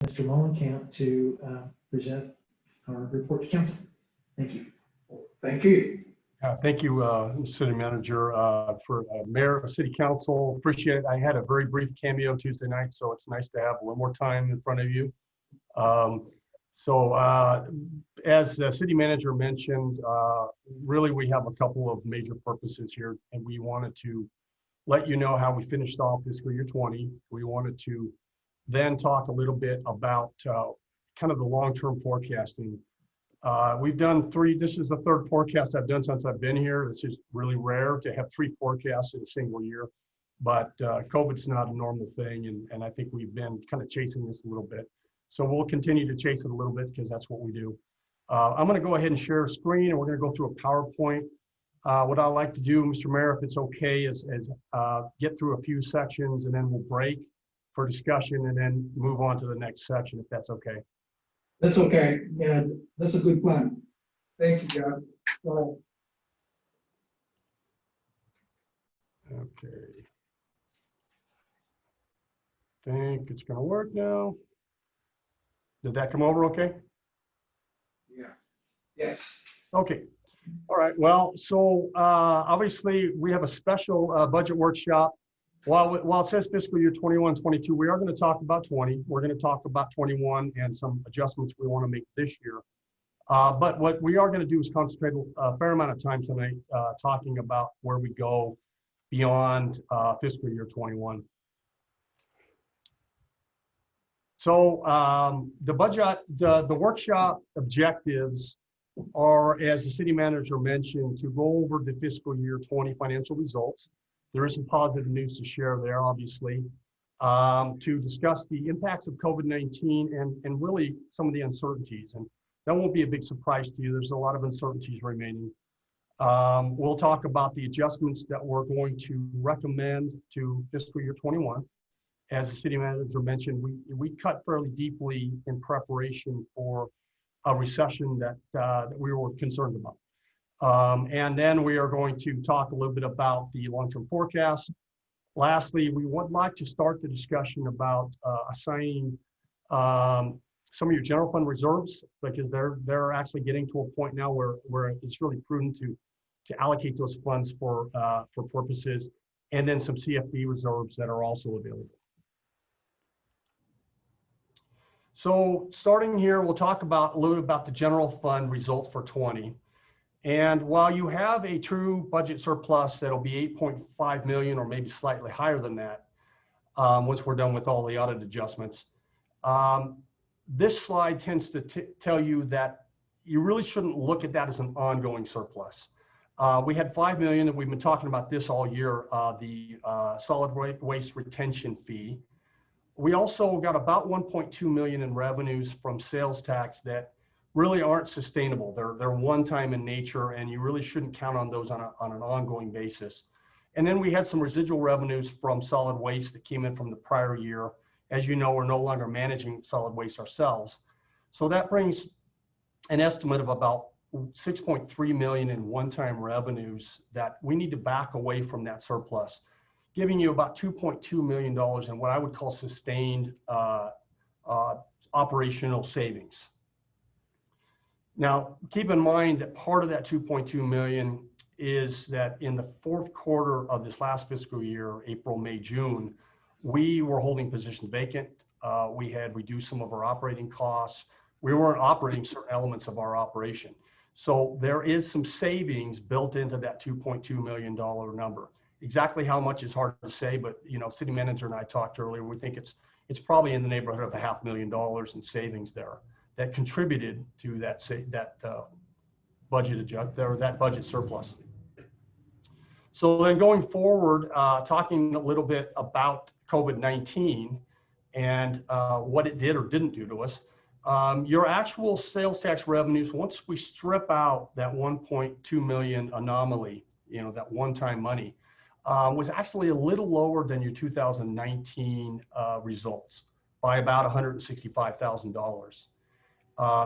Mr. Mullenkamp to present our report to council. Thank you. Thank you. Thank you, City Manager, for Mayor, City Council. Appreciate it. I had a very brief cameo Tuesday night, so it's nice to have a little more time in front of you. As the City Manager mentioned, really we have a couple of major purposes here, and we wanted to let you know how we finished off fiscal year 20. We wanted to then talk a little bit about kind of the long-term forecasting. We've done this is the third forecast I've done since I've been here. This is really rare to have 3 forecasts in a single year, but COVID's not a normal thing, and I think we've been kind of chasing this a little bit. So we'll continue to chase it a little bit because that's what we do. I'm going to go ahead and share a screen, and we're going to go through a PowerPoint. What I like to do, Mr. Mayor, if it's okay, is get through a few sections, and then we'll break for discussion, and then move on to the next section, if that's okay. That's okay. Yeah, that's a good plan. Thank you, John. Go ahead. Okay. Think it's going to work now. Did that come over okay? Yeah. Yes. Okay. All right. Well, so obviously we have a special budget workshop. While it says fiscal year 21-22, we are going to talk about 20. We're going to talk about 21 and some adjustments we want to make this year. But what we are going to do is concentrate a fair amount of time tonight talking about where we go beyond fiscal year 21. So the workshop objectives are, as the City Manager mentioned, to go over the fiscal year 20 financial results. There is some positive news to share there, obviously, to discuss the impacts of COVID-19 and really some of the uncertainties. And that won't be a big surprise to you. There's a lot of uncertainties remaining. We'll talk about the adjustments that we're going to recommend to fiscal year 21. As the City Manager mentioned, we cut fairly deeply in preparation for a recession that we were concerned about. And then we are going to talk a little bit about the long-term forecast. Lastly, we would like to start the discussion about assigning some of your general fund reserves, because they're actually getting to a point now where it's really prudent to allocate those funds for purposes, and then some CFD reserves that are also available. So starting here, we'll talk a little bit about the general fund results for 20. And while you have a true budget surplus that'll be 8.5 million or maybe slightly higher than that once we're done with all the audit adjustments, this slide tends to tell you that you really shouldn't look at that as an ongoing surplus. We had 5 million, and we've been talking about this all year, the solid waste retention fee. We also got about 1.2 million in revenues from sales tax that really aren't sustainable. They're one-time in nature, and you really shouldn't count on those on an ongoing basis. And then we had some residual revenues from solid waste that came in from the prior year. As you know, we're no longer managing solid waste ourselves. So that brings an estimate of about 6.3 million in one-time revenues that we need to back away from that surplus, giving you about $2.2 million in what I would call sustained operational savings. Now, keep in mind that part of that 2.2 million is that in the 4th quarter of this last fiscal year, April, May, June, we were holding positions vacant. We had reduced some of our operating costs. We weren't operating certain elements of our operation. So there is some savings built into that $2.2 million number. Exactly how much is hard to say, but City Manager and I talked earlier. We think it's probably in the neighborhood of $500,000 in savings there that contributed to that budget surplus. So then going forward, talking a little bit about COVID-19 and what it did or didn't do to us. Your actual sales tax revenues, once we strip out that 1.2 million anomaly, that one-time money, was actually a little lower than your 2019 results by about $165,000.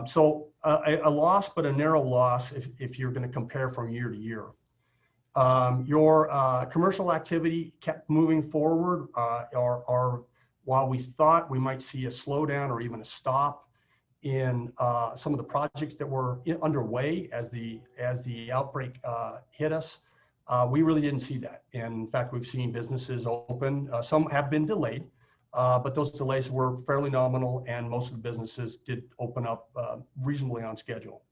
So a loss, but a narrow loss if you're going to compare from year to year. Your commercial activity kept moving forward. Our while we thought we might see a slowdown or even a stop in some of the projects that were underway as the outbreak hit us, we really didn't see that. And in fact, we've seen businesses open. Some have been delayed, but those delays were fairly nominal, and most of the businesses did open up reasonably on schedule.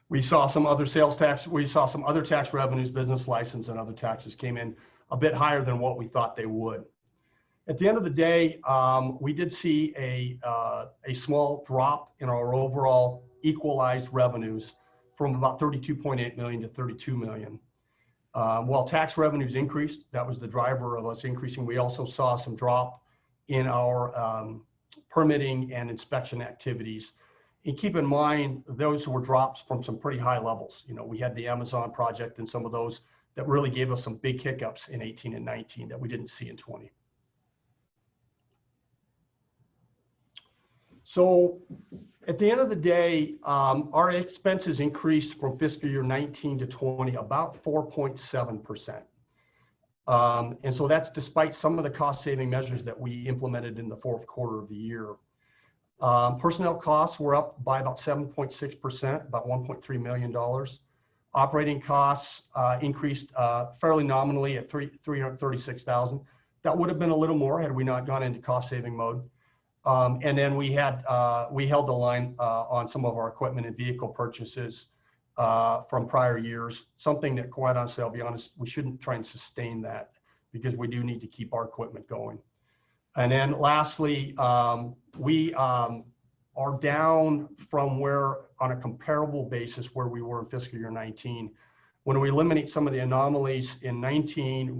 We saw some other tax revenues, business license and other taxes came in a bit higher than what we thought they would. At the end of the day, we did see a small drop in our overall equalized revenues from about 32.8 million to 32 million. While tax revenues increased, that was the driver of us increasing. We also saw some drop in our permitting and inspection activities. And keep in mind, those were drops from some pretty high levels. You know, we had the Amazon project and some of those that really gave us some big hiccups in 18 and 19 that we didn't see in 20. So at the end of the day, our expenses increased from fiscal year 19 to 20 about 4.7%. And so that's despite some of the cost saving measures that we implemented in the fourth quarter of the year. Personnel costs were up by about 7.6%, about $1.3 million. Operating costs increased fairly nominally at $336,000. That would have been a little more had we not gone into cost saving mode. And then we held the line on some of our equipment and vehicle purchases from prior years, something that, quite honestly, I'll be honest, we shouldn't try and sustain that because we do need to keep our equipment going. And then lastly, we are down from where, on a comparable basis, where we were in fiscal year 19. When we eliminate some of the anomalies in 19,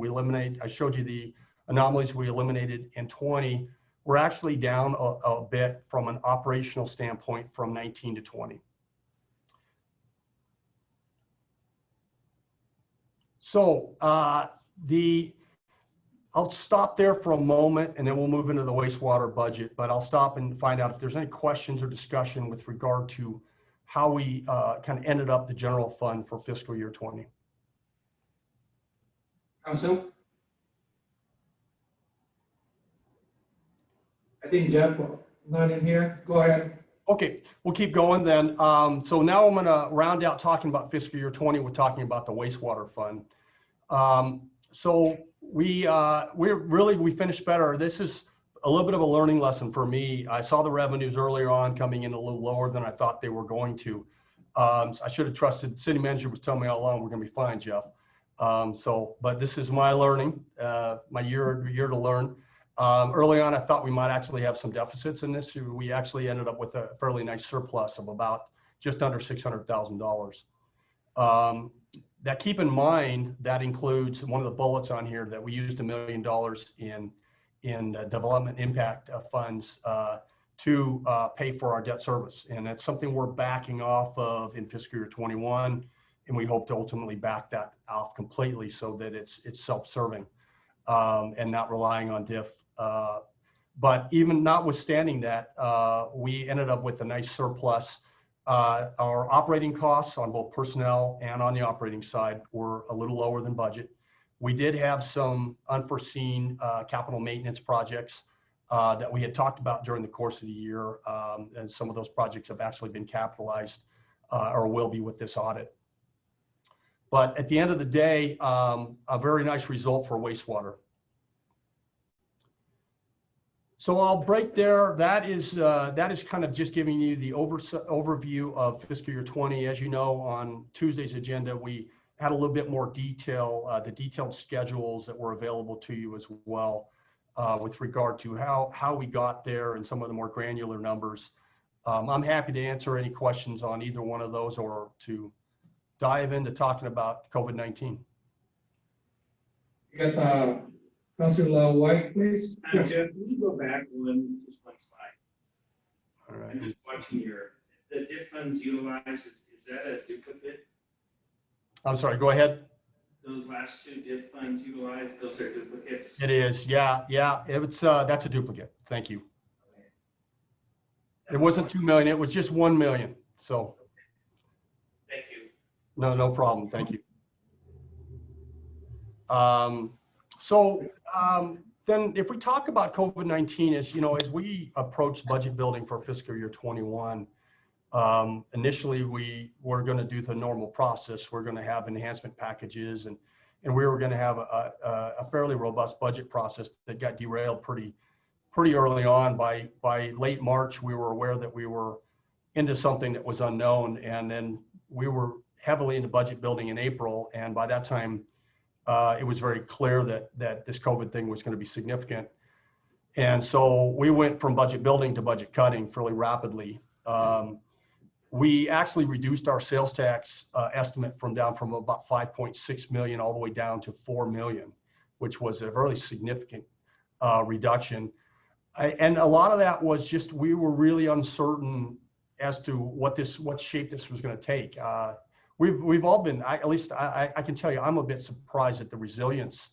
I showed you the anomalies we eliminated in 20. We're actually down a bit from an operational standpoint from 19 to 20. So I'll stop there for a moment and then we'll move into the wastewater budget, but I'll stop and find out if there's any questions or discussion with regard to how we kind of ended up the general fund for fiscal year 20. Council? I think Jeff, not in here. Go ahead. Okay, we'll keep going then. So now I'm going to round out talking about fiscal year 20. We're talking about the wastewater fund. So we finished better. This is a little bit of a learning lesson for me. I saw the revenues earlier on coming in a little lower than I thought they were going to. I should have trusted. City manager was telling me all along we're going to be fine, Jeff. But this is my learning, my year to learn. Early on, I thought we might actually have some deficits in this. We actually ended up with a fairly nice surplus of about just under $600,000. That keep in mind, that includes one of the bullets on here that we used $1 million in development impact funds to pay for our debt service. And that's something we're backing off of in fiscal year 21. And we hope to ultimately back that off completely so that it's self-serving and not relying on DIF. But even notwithstanding that, we ended up with a nice surplus. Our operating costs on both personnel and on the operating side were a little lower than budget. We did have some unforeseen capital maintenance projects that we had talked about during the course of the year. And some of those projects have actually been capitalized or will be with this audit. But at the end of the day, a very nice result for wastewater. So I'll break there. That is kind of just giving you the overview of fiscal year 20. As you know, on Tuesday's agenda, we had a little bit more detail, the detailed schedules that were available to you as well with regard to how we got there and some of the more granular numbers. I'm happy to answer any questions on either one of those or to dive into talking about COVID-19. You got Councilor White, please. Jeff, can you go back just one slide? All right. I'm just watching the diff funds utilized, is that a duplicate? I'm sorry, go ahead. Those last two diff funds utilized, those are duplicates? It is, yeah. It's that's a duplicate. Thank you. Okay. It wasn't 2 million, it was just 1 million. So. Thank you. No problem. Thank you. then if we talk about COVID-19, as you know, as we approach budget building for fiscal year 21, initially we were going to do the normal process. We're going to have enhancement packages, and we were going to have a fairly robust budget process that got derailed pretty early on. By late March, we were aware that we were into something that was unknown, and then we were heavily into budget building in April, and by that time, it was very clear that this COVID thing was going to be significant. And so we went from budget building to budget cutting fairly rapidly. We actually reduced our sales tax estimate down from about 5.6 million all the way down to 4 million, which was a really significant reduction. And a lot of that was just, we were really uncertain as to what shape this was going to take. We've all been, at least I can tell you, I'm a bit surprised at the resilience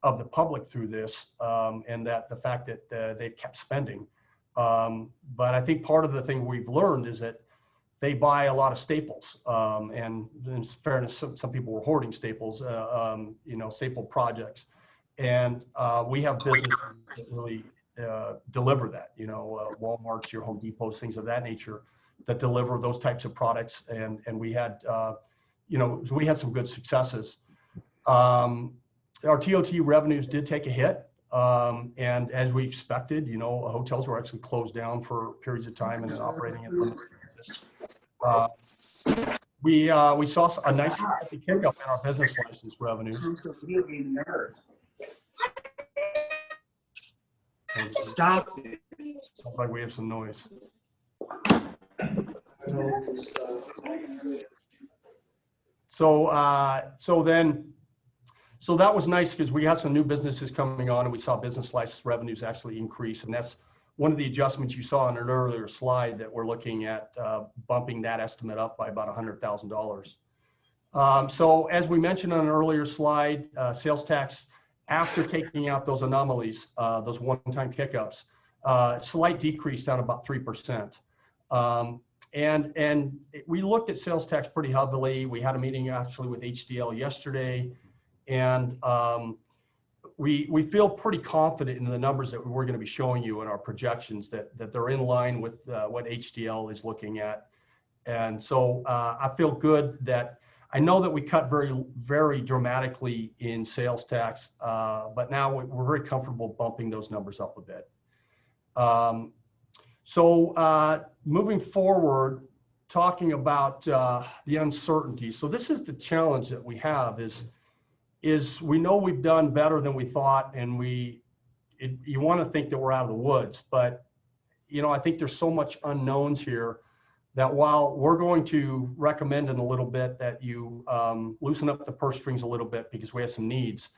of the public through this, and that the fact that they've kept spending. But I think part of the thing we've learned is that they buy a lot of staples, and in fairness, some people were hoarding staples, staple projects, and we have businesses that really deliver that. Walmart's, your Home Depots, things of that nature, that deliver those types of products, and we had we had some good successes. Our TOT revenues did take a hit, and as we expected, hotels were actually closed down for periods of time and then operating at limited periods. We saw a nice kick-up in our business license revenues. Stop it. Sounds like we have some noise. So that was nice because we had some new businesses coming on, and we saw business license revenues actually increase. And that's one of the adjustments you saw in an earlier slide, that we're looking at bumping that estimate up by about $100,000. So as we mentioned on an earlier slide, sales tax, after taking out those anomalies, those one-time kick-ups, slight decrease down about 3%. And we looked at sales tax pretty heavily. We had a meeting actually with HDL yesterday, and we feel pretty confident in the numbers that we're going to be showing you in our projections, that they're in line with what HDL is looking at. And so I feel good that I know that we cut very, very dramatically in sales tax, but now we're very comfortable bumping those numbers up a bit. So moving forward, talking about the uncertainty. So this is the challenge that we have, is we know we've done better than we thought, and you want to think that we're out of the woods, but I think there's so much unknowns here that while we're going to recommend in a little bit that you loosen up the purse strings a little bit because we have some needs,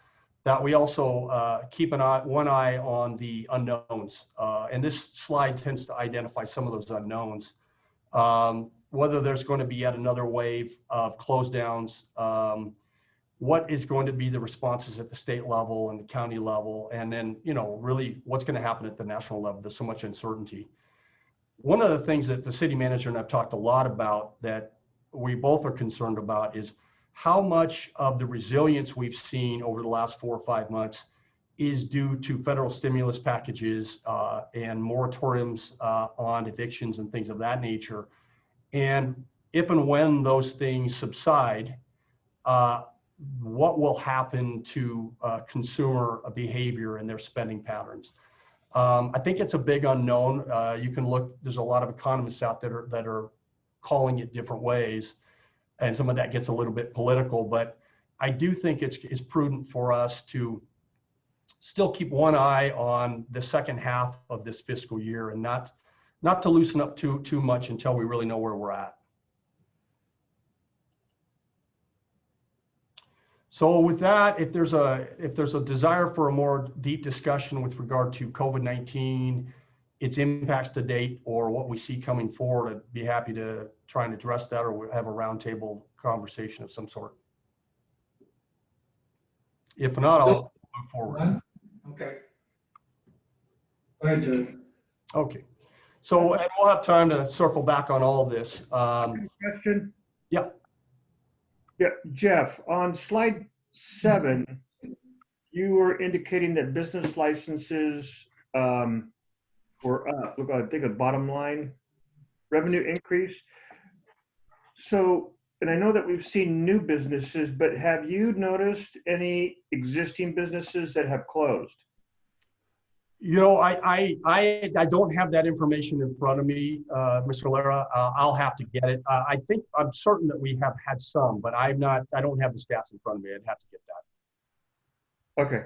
that we also keep one eye on the unknowns. And this slide tends to identify some of those unknowns, whether there's going to be yet another wave of close downs, what is going to be the responses at the state level and the county level, and then, really what's going to happen at the national level. There's so much uncertainty. One of the things that the city manager and I've talked a lot about, that we both are concerned about, is how much of the resilience we've seen over the last 4 or 5 months is due to federal stimulus packages and moratoriums on evictions and things of that nature. And if and when those things subside, what will happen to consumer behavior and their spending patterns? I think it's a big unknown. You can look, there's a lot of economists out there that are calling it different ways, and some of that gets a little bit political, but I do think it's prudent for us to still keep one eye on the second half of this fiscal year, and not to loosen up too much until we really know where we're at. So with that, if there's a desire for a more deep discussion with regard to COVID-19, its impacts to date, or what we see coming forward, I'd be happy to try and address that, or we'll have a roundtable conversation of some sort. If not, I'll move forward. Okay. Go ahead, Joe. Okay. So, and we'll have time to circle back on all of this. Question? Yeah. Yeah, Jeff, on slide 7, you were indicating that business licenses were up. Look, I think the bottom line revenue increase. So, and I know that we've seen new businesses, but have you noticed any existing businesses that have closed? You know, I don't have that information in front of me, Mr. Lara. I'll have to get it. I'm certain that we have had some, but I don't have the stats in front of me. I'd have to get that. Okay.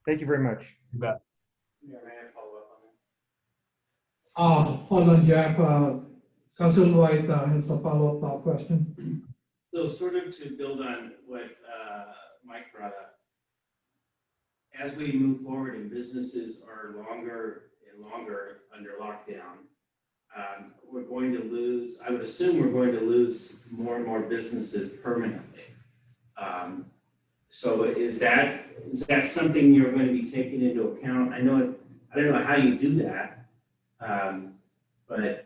Thank you very much. You bet. Yeah, may I follow up on that? Hold on, Jeff. Council White has a follow-up question. So sort of to build on what Mike brought up, as we move forward and businesses are longer and longer under lockdown, we're going to lose, I would assume we're going to lose more and more businesses permanently. So is that something you're going to be taking into account? I don't know how you do that, but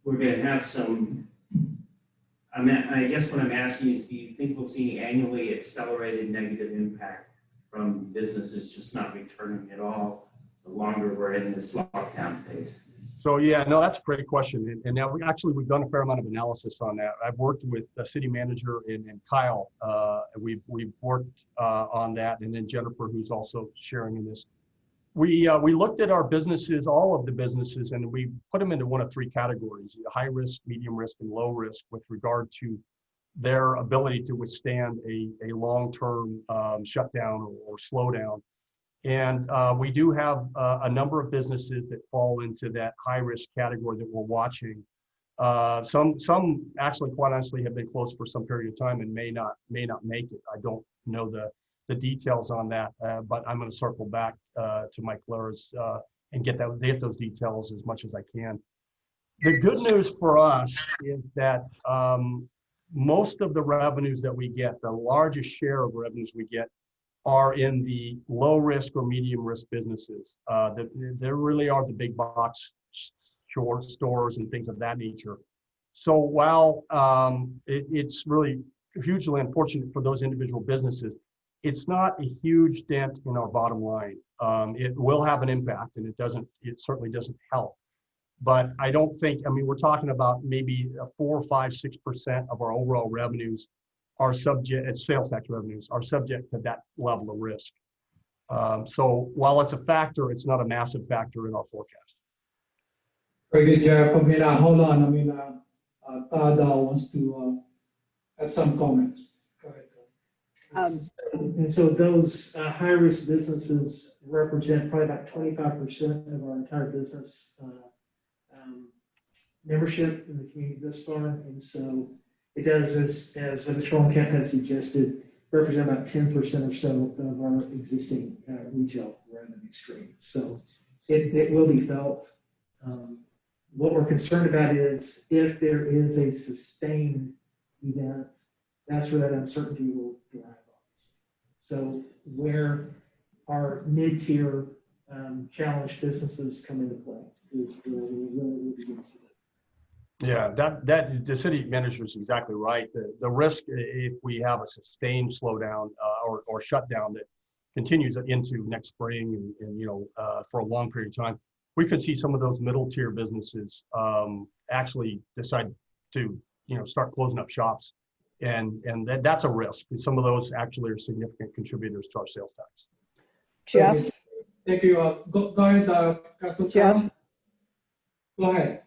we're going to have some, I guess what I'm asking is, do you think we'll see annually accelerated negative impact from businesses just not returning at all the longer we're in this lockdown phase? So yeah, no, that's a great question. And now we've done a fair amount of analysis on that. I've worked with the city manager and Kyle. We've worked on that, and then Jennifer, who's also sharing in this. We looked at our businesses, all of the businesses, and we put them into one of three categories: high risk, medium risk, and low risk, with regard to their ability to withstand a long-term shutdown or slowdown. And we do have a number of businesses that fall into that high-risk category that we're watching. Some actually, quite honestly, have been closed for some period of time and may not make it. I don't know the details on that, but I'm going to circle back to Mike Lara's and get those details as much as I can. The good news for us is that most of the revenues that we get, the largest share of revenues we get, are in the low risk or medium risk businesses. There really are the big box stores and things of that nature. So while it's really hugely unfortunate for those individual businesses, it's not a huge dent in our bottom line. It will have an impact, and it certainly doesn't help. But I don't think, we're talking about maybe 4, 5, 6% of our overall revenues are subject, sales tax revenues are subject to that level of risk. So while it's a factor, it's not a massive factor in our forecast. Very good, Jeff. Hold on. Todd wants to add some comments. Go ahead. And so those high-risk businesses represent probably about 25% of our entire business membership in the community thus far. And so it does, as Mr. Holmkamp had suggested, represent about 10% or so of our existing retail revenue stream. So it will be felt. What we're concerned about is if there is a sustained event, that's where that uncertainty will drive us. So where our mid-tier challenged businesses come into play is where we really begin to see it. Yeah, that the city manager is exactly right. The risk, if we have a sustained slowdown or shutdown that continues into next spring and for a long period of time, we could see some of those middle tier businesses actually decide to start closing up shops, and that's a risk. Some of those actually are significant contributors to our sales tax. Jeff? Thank you. Go ahead, Councilor Jeff? Go ahead.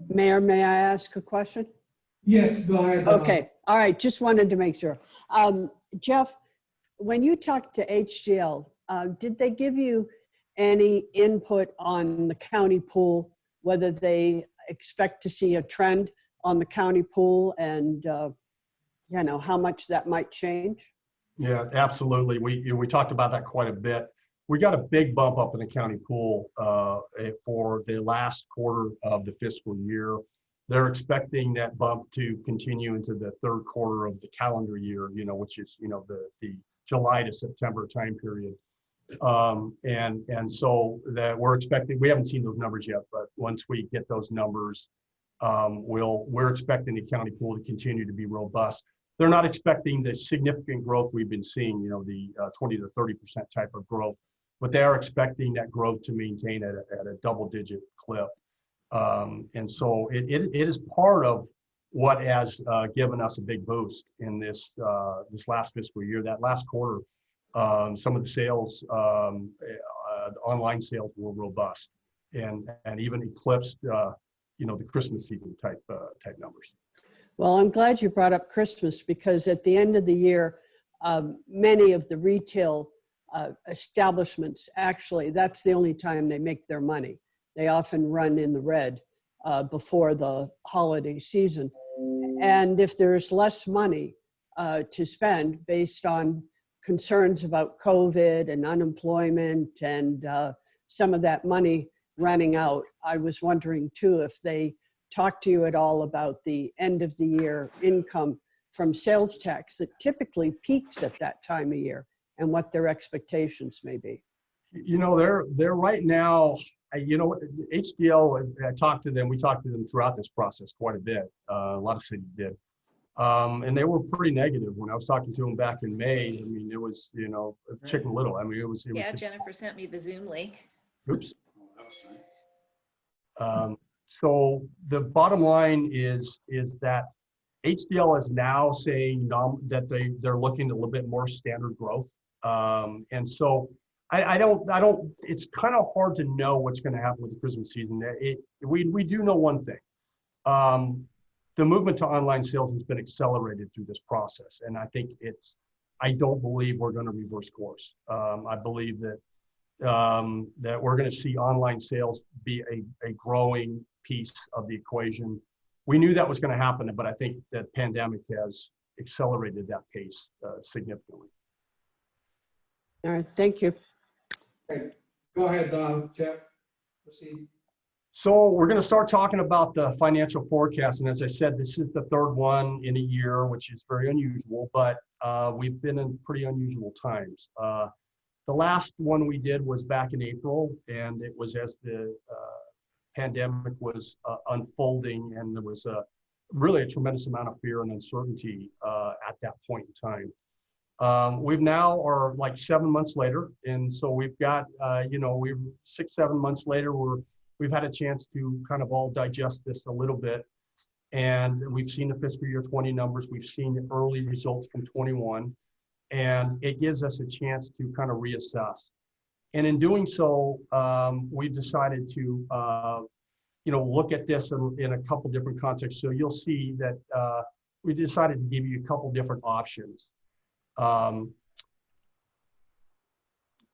Mayor, may I ask a question? Yes, go ahead. Okay, all right, just wanted to make sure. Jeff, when you talked to HGL, did they give you any input on the county pool, whether they expect to see a trend on the county pool and how much that might change? Yeah, absolutely. We talked about that quite a bit. We got a big bump up in the county pool for the last quarter of the fiscal year. They're expecting that bump to continue into the third quarter of the calendar year, which is, the July to September time period. And so that we're expecting, we haven't seen those numbers yet, but once we get those numbers, we're expecting the county pool to continue to be robust. they're not expecting the significant growth we've been seeing, the 20 to 30% type of growth, but they are expecting that growth to maintain at a double-digit clip. And so it is part of what has given us a big boost in this last fiscal year. That last quarter, some of the sales, online sales were robust and even eclipsed, the Christmas season type numbers. Well, I'm glad you brought up Christmas because at the end of the year, many of the retail establishments, actually, that's the only time they make their money. They often run in the red before the holiday season. And if there's less money to spend based on concerns about COVID and unemployment and some of that money running out, I was wondering too if they talked to you at all about the end of the year income from sales tax that typically peaks at that time of year and what their expectations may be. They're right now, HDL, we talked to them throughout this process quite a bit. A lot of cities did. And they were pretty negative when I was talking to them back in May. I mean, it was, Chicken Little. I mean, it was Yeah, just, Jennifer sent me the Zoom link. oops. So the bottom line is that HDL is now saying that they're looking at a little bit more standard growth. And so I don't, it's kind of hard to know what's going to happen with the Christmas season. We do know one thing. The movement to online sales has been accelerated through this process. And I think I don't believe we're going to reverse course. I believe that we're going to see online sales be a growing piece of the equation. We knew that was going to happen, but I think that pandemic has accelerated that pace significantly. All right, thank you. Okay. Go ahead, Jeff. Proceed. So we're going to start talking about the financial forecast. And as I said, this is the third one in a year, which is very unusual, but we've been in pretty unusual times. The last one we did was back in April, and it was as the pandemic was unfolding, and there was really a tremendous amount of fear and uncertainty at that point in time. We've now are like 7 months later, and so we've got, we're 6, 7 months later, we've had a chance to kind of all digest this a little bit, and we've seen the fiscal year 20 numbers, we've seen the early results from 21, and it gives us a chance to kind of reassess. And in doing so, we've decided to, look at this in a couple different contexts. So you'll see that we decided to give you a couple different options.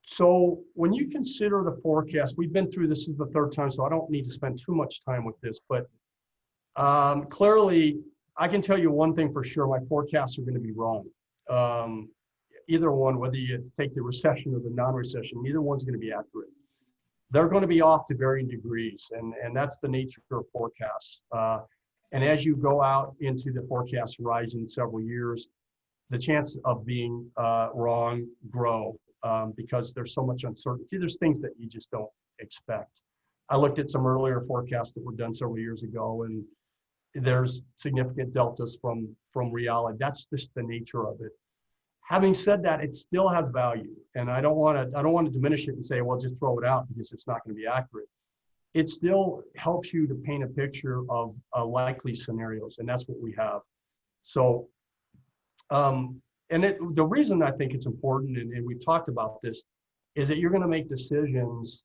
So when you consider the forecast, we've been through this is the third time, so I don't need to spend too much time with this, but clearly I can tell you one thing for sure, my forecasts are going to be wrong. Either one, whether you take the recession or the non-recession, neither one's going to be accurate. They're going to be off to varying degrees, and that's the nature of forecasts. And as you go out into the forecast horizon several years, the chance of being wrong grow because there's so much uncertainty. There's things that you just don't expect. I looked at some earlier forecasts that were done several years ago, and there's significant deltas from reality. That's just the nature of it. Having said that, it still has value, and I don't want to diminish it and say, well, just throw it out because it's not going to be accurate. It still helps you to paint a picture of likely scenarios, and that's what we have. So, the reason I think it's important, and we've talked about this, is that you're going to make decisions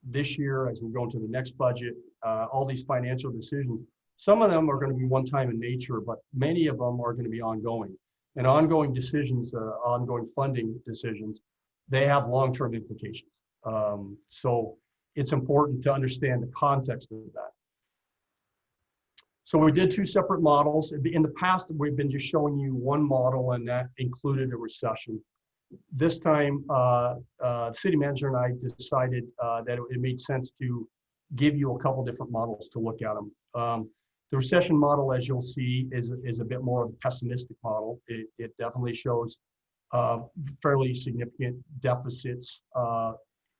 this year as we go into the next budget. All these financial decisions, some of them are going to be one-time in nature, but many of them are going to be ongoing. And ongoing decisions, ongoing funding decisions, they have long-term implications. So it's important to understand the context of that. So we did 2 separate models. In the past, we've been just showing you one model, and that included a recession. This time, the city manager and I decided that it made sense to give you a couple different models to look at them. The recession model, as you'll see, is a bit more of a pessimistic model. It definitely shows fairly significant deficits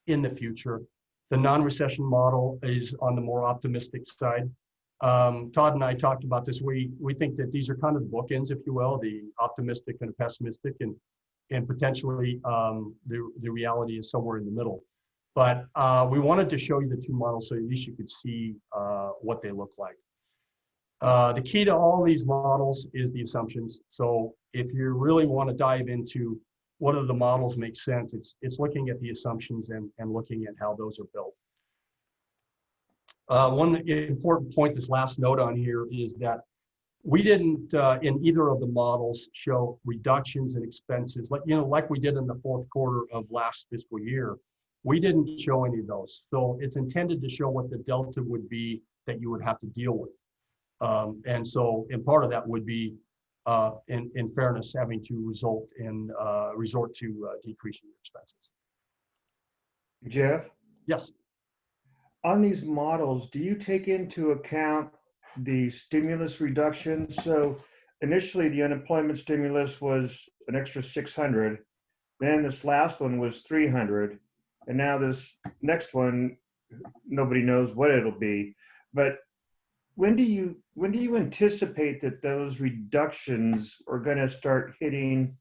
in the future. The non-recession model is on the more optimistic side. Todd and I talked about this. We think that these are kind of bookends, if you will, the optimistic and the pessimistic, and potentially the reality is somewhere in the middle. But we wanted to show you the two models so at least you could see what they look like. The key to all these models is the assumptions. So if you really want to dive into what do the models make sense, it's looking at the assumptions and looking at how those are built. One important point, this last note on here, is that we didn't in either of the models show reductions in expenses like we did in the fourth quarter of last fiscal year. We didn't show any of those. So it's intended to show what the delta would be that you would have to deal with. And part of that would be, in fairness, having to resort to decreasing expenses. Jeff, Yes. on these models, do you take into account the stimulus reduction? So initially the unemployment stimulus was an extra 600, then this last one was 300, and now this next one, nobody knows what it'll be. But when do you anticipate that those reductions are going to start hitting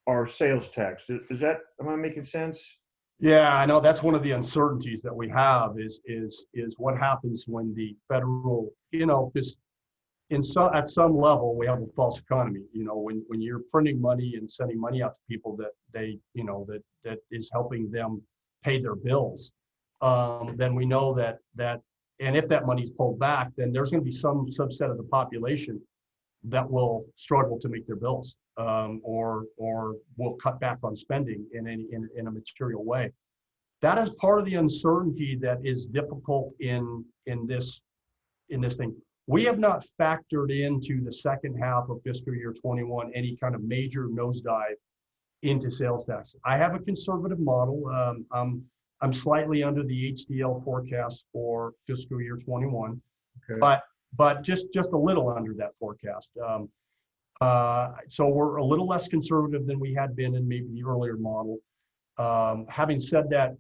our sales tax? Am I making sense? Yeah, I know that's one of the uncertainties that we have is what happens when the federal, this at some level we have a false economy. When you're printing money and sending money out to people that that is helping them pay their bills, then we know that and if that money is pulled back, then there's going to be some subset of the population that will struggle to make their bills, or will cut back on spending in a material way. That is part of the uncertainty that is difficult in this thing. We have not factored into the second half of fiscal year 21 any kind of major nosedive into sales tax. I have a conservative model. I'm slightly under the HDL forecast for fiscal year 21, Okay. but just a little under that forecast. So we're a little less conservative than we had been in maybe the earlier model. Having said that,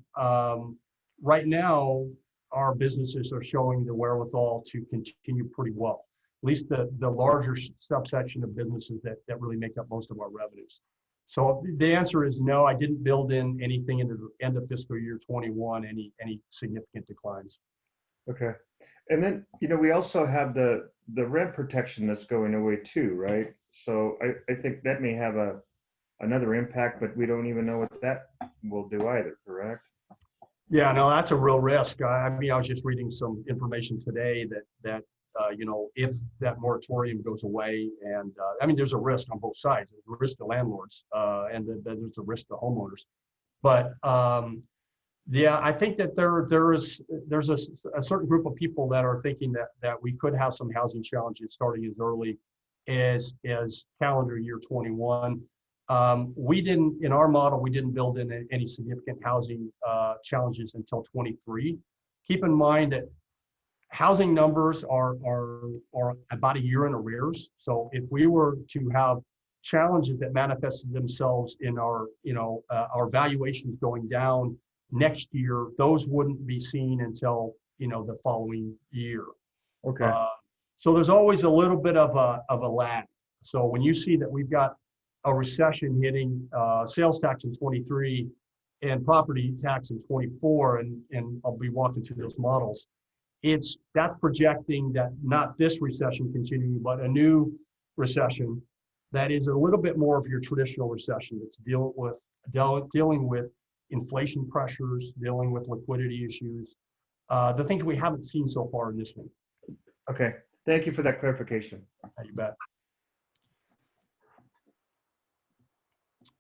right now our businesses are showing the wherewithal to continue pretty well. At least the larger subsection of businesses that really make up most of our revenues. So the answer is no, I didn't build in anything into the end of fiscal year 21, any significant declines. Okay. And then, we also have the rent protection that's going away too, right? So I think that may have another impact, but we don't even know what that will do either, correct? Yeah, no, that's a real risk. I was just reading some information today that if that moratorium goes away, and there's a risk on both sides. There's a risk to landlords, and there's a risk to homeowners. But yeah, I think that there's a certain group of people that are thinking that we could have some housing challenges starting as early as calendar year 21. In our model, we didn't build in any significant housing challenges until 23. Keep in mind that housing numbers are about a year in arrears. So if we were to have challenges that manifested themselves in our valuations going down next year, those wouldn't be seen until the following year. Okay. So there's always a little bit of a lag. So when you see that we've got a recession hitting sales tax in 23 and property tax in 24, and I'll be walking through those models, that's projecting that not this recession continuing, but a new recession that is a little bit more of your traditional recession that's dealing with inflation pressures, dealing with liquidity issues, the things we haven't seen so far in this one. Okay. Thank you for that clarification. You bet.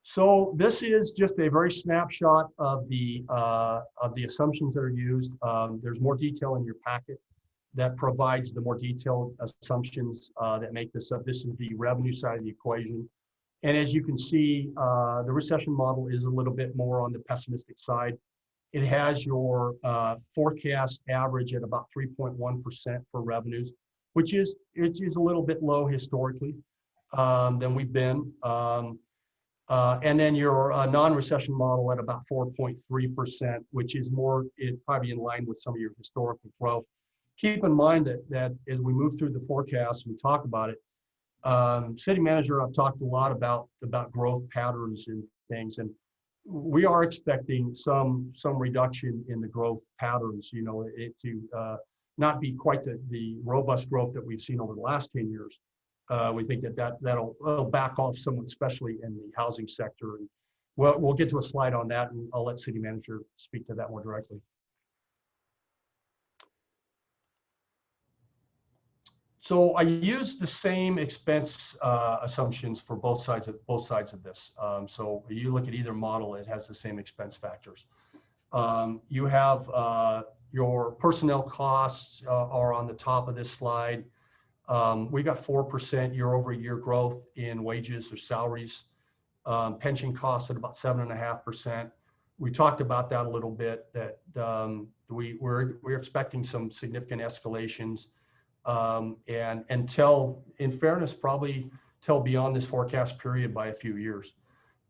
So this is just a very snapshot of the assumptions that are used. There's more detail in your packet that provides the more detailed assumptions that make this up. This is the revenue side of the equation. And as you can see, the recession model is a little bit more on the pessimistic side. It has your forecast average at about 3.1% for revenues, which is a little bit low historically than we've been. And then your non-recession model at about 4.3%, which is probably in line with some of your historical growth. keep in mind that as we move through the forecast, we talk about it. City manager, I've talked a lot about growth patterns and things, and we are expecting some reduction in the growth patterns. You know, it to not be quite the robust growth that we've seen over the last 10 years. We think that'll back off somewhat, especially in the housing sector. And we'll get to a slide on that, and I'll let city manager speak to that more directly. So I used the same expense assumptions for both sides of this. So you look at either model, it has the same expense factors. You have your personnel costs are on the top of this slide. We got 4% year-over-year growth in wages or salaries. Pension costs at about 7.5%. We talked about that a little bit, that we're expecting some significant escalations. And until, in fairness, probably till beyond this forecast period by a few years.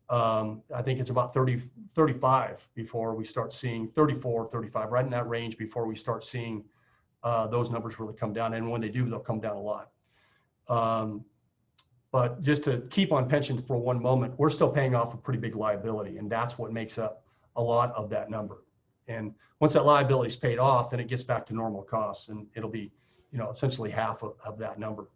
I think it's about 35 before we start seeing 34, 35, right in that range before we start seeing those numbers really come down. And when they do, they'll come down a lot. But just to keep on pensions for one moment, we're still paying off a pretty big liability, and that's what makes up a lot of that number. And once that liability is paid off, then it gets back to normal costs, and it'll be, you know, essentially half of that number.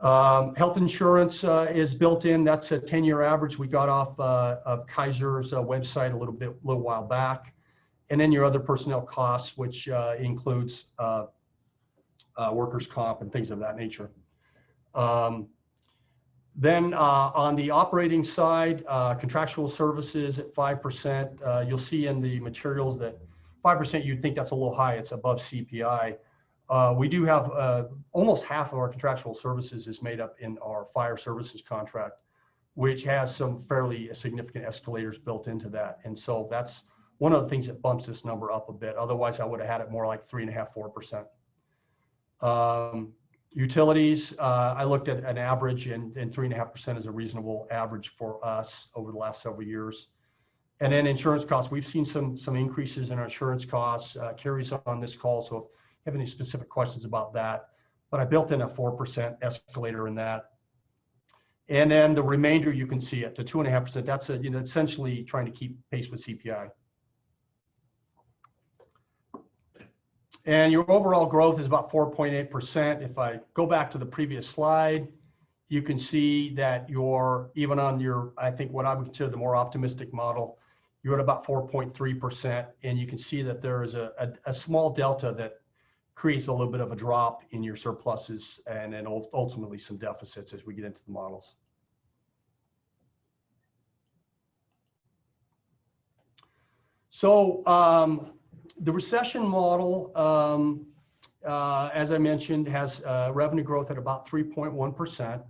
Health insurance is built in. That's a 10-year average we got off of Kaiser's website a little while back. And then your other personnel costs, which includes workers' comp and things of that nature. Then on the operating side, contractual services at 5%. You'll see in the materials that 5%, you'd think that's a little high. It's above CPI. We do have almost half of our contractual services is made up in our fire services contract, which has some fairly significant escalators built into that. And so that's one of the things that bumps this number up a bit. Otherwise, I would have had it more like 3.5%, 4%. Utilities, I looked at an average, and 3.5% is a reasonable average for us over the last several years. And then insurance costs, we've seen some increases in our insurance costs. Carrie's on this call, so if you have any specific questions about that, but I built in a 4% escalator in that. And then the remainder, you can see it to 2.5%. That's essentially trying to keep pace with CPI. And your overall growth is about 4.8%. If I go back to the previous slide, you can see that even on your, I think what I would consider the more optimistic model, you're at about 4.3%. And you can see that there is a small delta that creates a little bit of a drop in your surpluses and then ultimately some deficits as we get into the models. So the recession model, as I mentioned, has revenue growth at about 3.1%.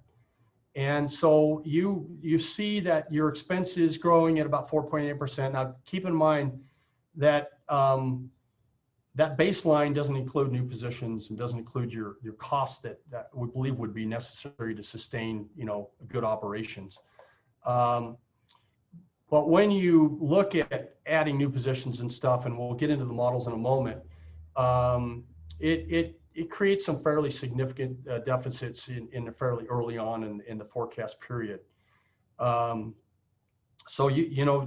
And so you see that your expenses growing at about 4.8%. Now, keep in mind that that baseline doesn't include new positions and doesn't include your costs that we believe would be necessary to sustain, good operations. But when you look at adding new positions and stuff, and we'll get into the models in a moment, it creates some fairly significant deficits in the fairly early on in the forecast period. So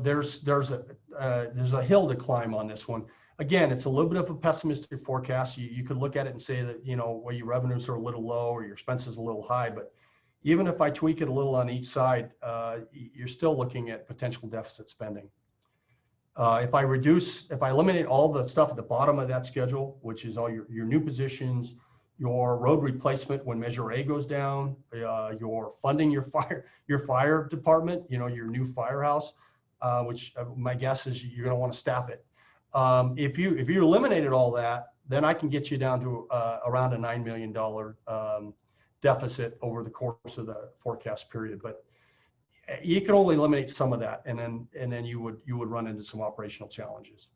there's a hill to climb on this one. Again, it's a little bit of a pessimistic forecast. You could look at it and say that well, your revenues are a little low or your expenses a little high, but even if I tweak it a little on each side, you're still looking at potential deficit spending. If I eliminate all the stuff at the bottom of that schedule, which is all your new positions, your road replacement when Measure A goes down, your funding your fire department, your new firehouse, which my guess is you're going to want to staff it. If you eliminated all that, then I can get you down to around a $9 million deficit over the course of the forecast period. But you can only eliminate some of that, and then you would run into some operational challenges.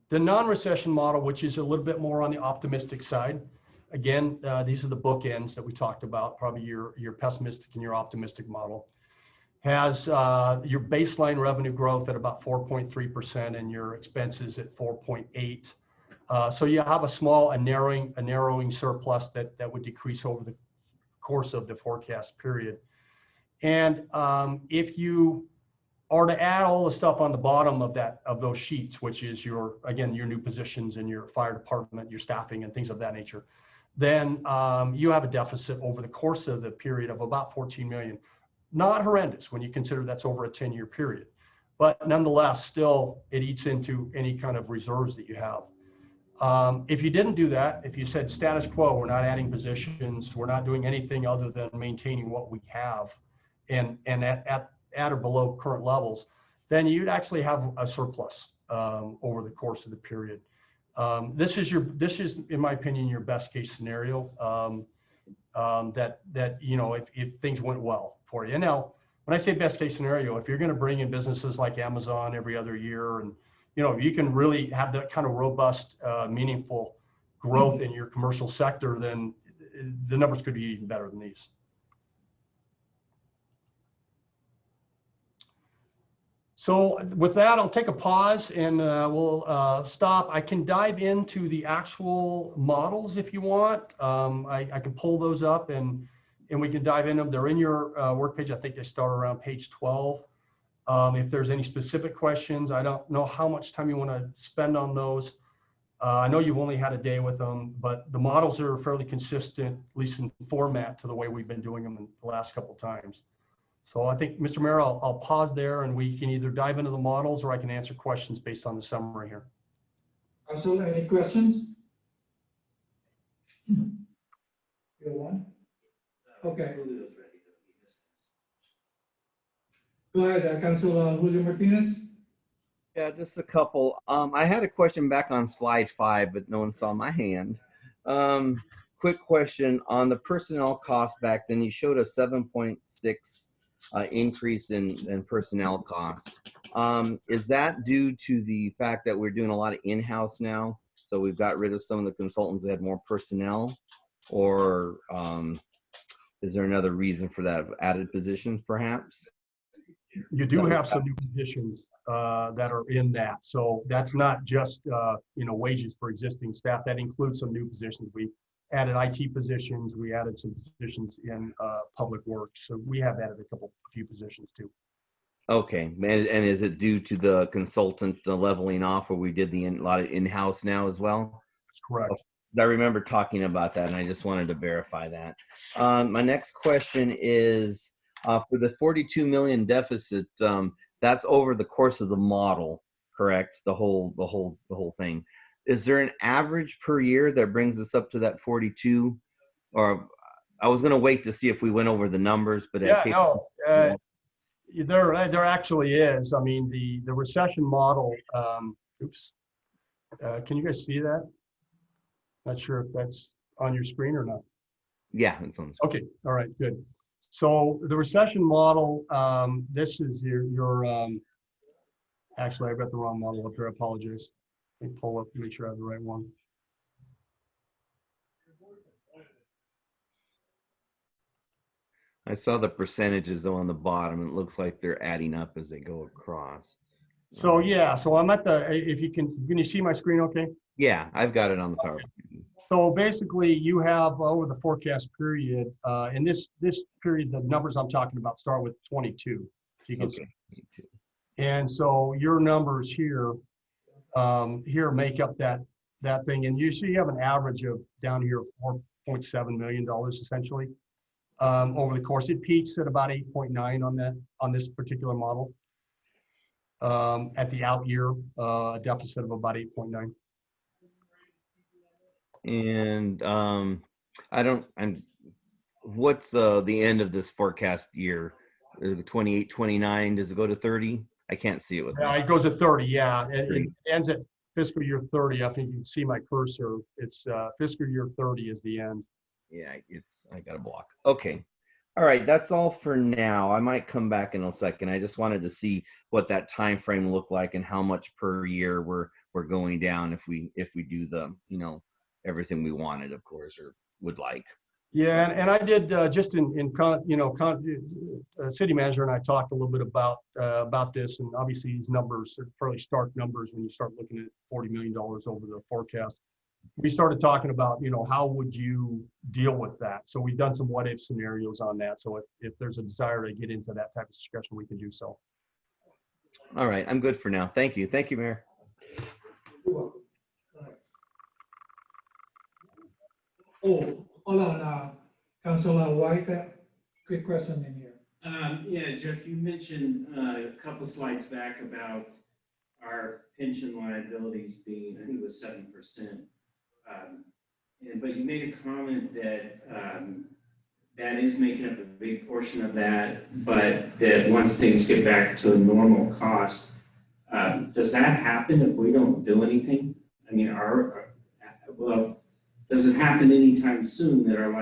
The non-recession model, which is a little bit more on the optimistic side, again, these are the bookends that we talked about, probably your pessimistic and your optimistic model. has your baseline revenue growth at about 4.3% and your expenses at 4.8. So you have a narrowing surplus that would decrease over the course of the forecast period. And if you are to add all the stuff on the bottom of those sheets, which is your new positions in your fire department, your staffing and things of that nature, then you have a deficit over the course of the period of about 14 million. Not horrendous when you consider that's over a 10-year period, but nonetheless, still it eats into any kind of reserves that you have. If you didn't do that, if you said status quo, we're not adding positions, we're not doing anything other than maintaining what we have and at or below current levels, then you'd actually have a surplus over the course of the period. This is, in my opinion, your best case scenario that you know, if things went well for you. And now, when I say best case scenario, if you're going to bring in businesses like Amazon every other year, and you know, you can really have that kind of robust, meaningful growth in your commercial sector, then the numbers could be even better than these. So with that, I'll take a pause and we'll stop. I can dive into the actual models if you want. I can pull those up and we can dive in them. They're in your work page. I think they start around page 12. If there's any specific questions, I don't know how much time you want to spend on those. I know you've only had a day with them, but the models are fairly consistent, at least in format, to the way we've been doing them in the last couple of times. So I think, Mr. Mayor, I'll pause there and we can either dive into the models or I can answer questions based on the summary here. Council, any questions? You have one? Okay. Go ahead, Councilor Julio Martinez. Yeah, just a couple. I had a question back on slide 5, but no one saw my hand. Quick question on the personnel cost back then. You showed a 7.6 increase in personnel costs. Is that due to the fact that we're doing a lot of in-house now? So we've got rid of some of the consultants that had more personnel, or is there another reason for that? Added positions, perhaps? You do have some new positions that are in that. So that's not just you know, wages for existing staff. That includes some new positions. We added IT positions. We added some positions in public works. So we have added a few positions too. Okay, and is it due to the consultant leveling off, where we did a lot of in-house now as well? That's correct. I remember talking about that, and I just wanted to verify that. My next question is for the 42 million deficit. That's over the course of the model, correct? The whole thing. Is there an average per year that brings us up to that 42? Or I was going to wait to see if we went over the numbers, but Yeah, no, there actually is. I mean, the recession model. Oops. Can you guys see that? Not sure if that's on your screen or not. Yeah, it's on the screen. Okay. All right. Good. So the recession model. This is your. Actually, I've got the wrong model up here. I apologize. Let me pull up and make sure I have the right one. I saw the percentages though on the bottom. It looks like they're adding up as they go across. So yeah, so I'm at the. If you can you see my screen? Okay. Yeah, I've got it on the PowerPoint. Okay. So basically, you have over the forecast period, in this period, the numbers I'm talking about start with 22. So you can see. And so your numbers here make up that thing, and you see you have an average of down here $4.7 million essentially over the course. It peaks at about 8.9 on this particular model. At the out year, a deficit of about 8.9. And what's the end of this forecast year? 28, 29, does it go to 30? I can't see it with It goes at 30, yeah. It ends at fiscal year 30. I think you can see my cursor. It's fiscal year 30 is the end. Yeah, I got a block. Okay. All right, that's all for now. I might come back in a second. I just wanted to see what that time frame looked like and how much per year we're going down if we do the, you know, everything we wanted, of course, or would like. Yeah, and I did just city manager and I talked a little bit about this, and obviously these numbers are fairly stark numbers when you start looking at $40 million over the forecast. We started talking about, how would you deal with that? So we've done some what if scenarios on that. So if there's a desire to get into that type of discussion, we can do so. All right, I'm good for now. Thank you. Thank you, Mayor. You're welcome. All right. Oh, hold on, Councilor White, quick question in here. Yeah, Jeff, you mentioned a couple slides back about our pension liabilities being, I think it was 7%. But you made a comment that that is making up a big portion of that, but that once things get back to a normal cost, does that happen if we don't do anything? I mean, does it happen anytime soon that our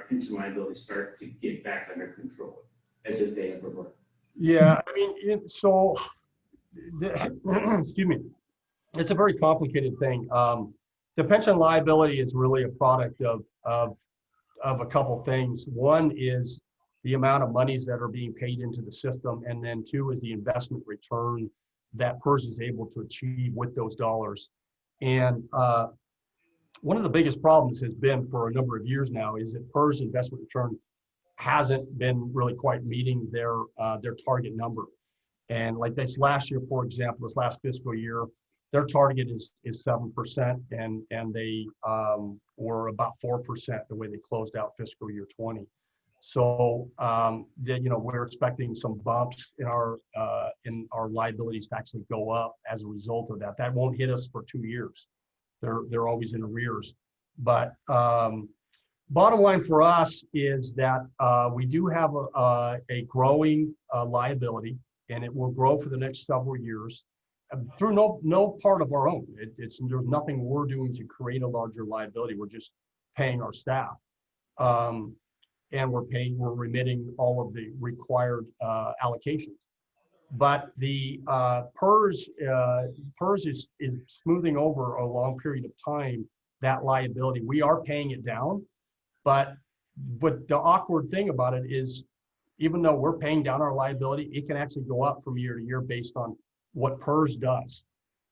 pension liabilities start to get back under control as if they ever were? Yeah, I mean, excuse me, it's a very complicated thing. The pension liability is really a product of a couple things. One is the amount of monies that are being paid into the system, and then two is the investment return that PERS is able to achieve with those dollars. And one of the biggest problems has been for a number of years now is that PERS investment return hasn't been really quite meeting their target number. And like this last year, for example, this last fiscal year, their target is 7%, and they were about 4% the way they closed out fiscal year 20. So we're expecting some bumps in our liabilities to actually go up as a result of that. That won't hit us for 2 years. They're always in arrears. But bottom line for us is that we do have a growing liability, and it will grow for the next several years through no part of our own. There's nothing we're doing to create a larger liability. We're just paying our staff, and we're remitting all of the required allocations. But the PERS is smoothing over a long period of time that liability. We are paying it down, but the awkward thing about it is, even though we're paying down our liability, it can actually go up from year to year based on what PERS does,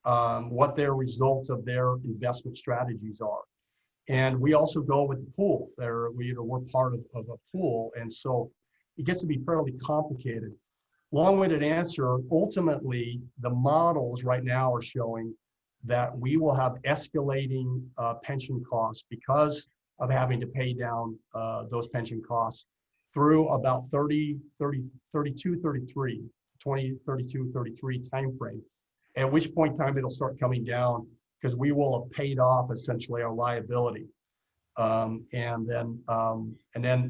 what their results of their investment strategies are. And we also go with the pool. We're part of a pool, and so it gets to be fairly complicated. Long-winded answer, ultimately, the models right now are showing that we will have escalating pension costs because of having to pay down those pension costs through about 2032, 33 timeframe, at which point in time it'll start coming down because we will have paid off essentially our liability. And then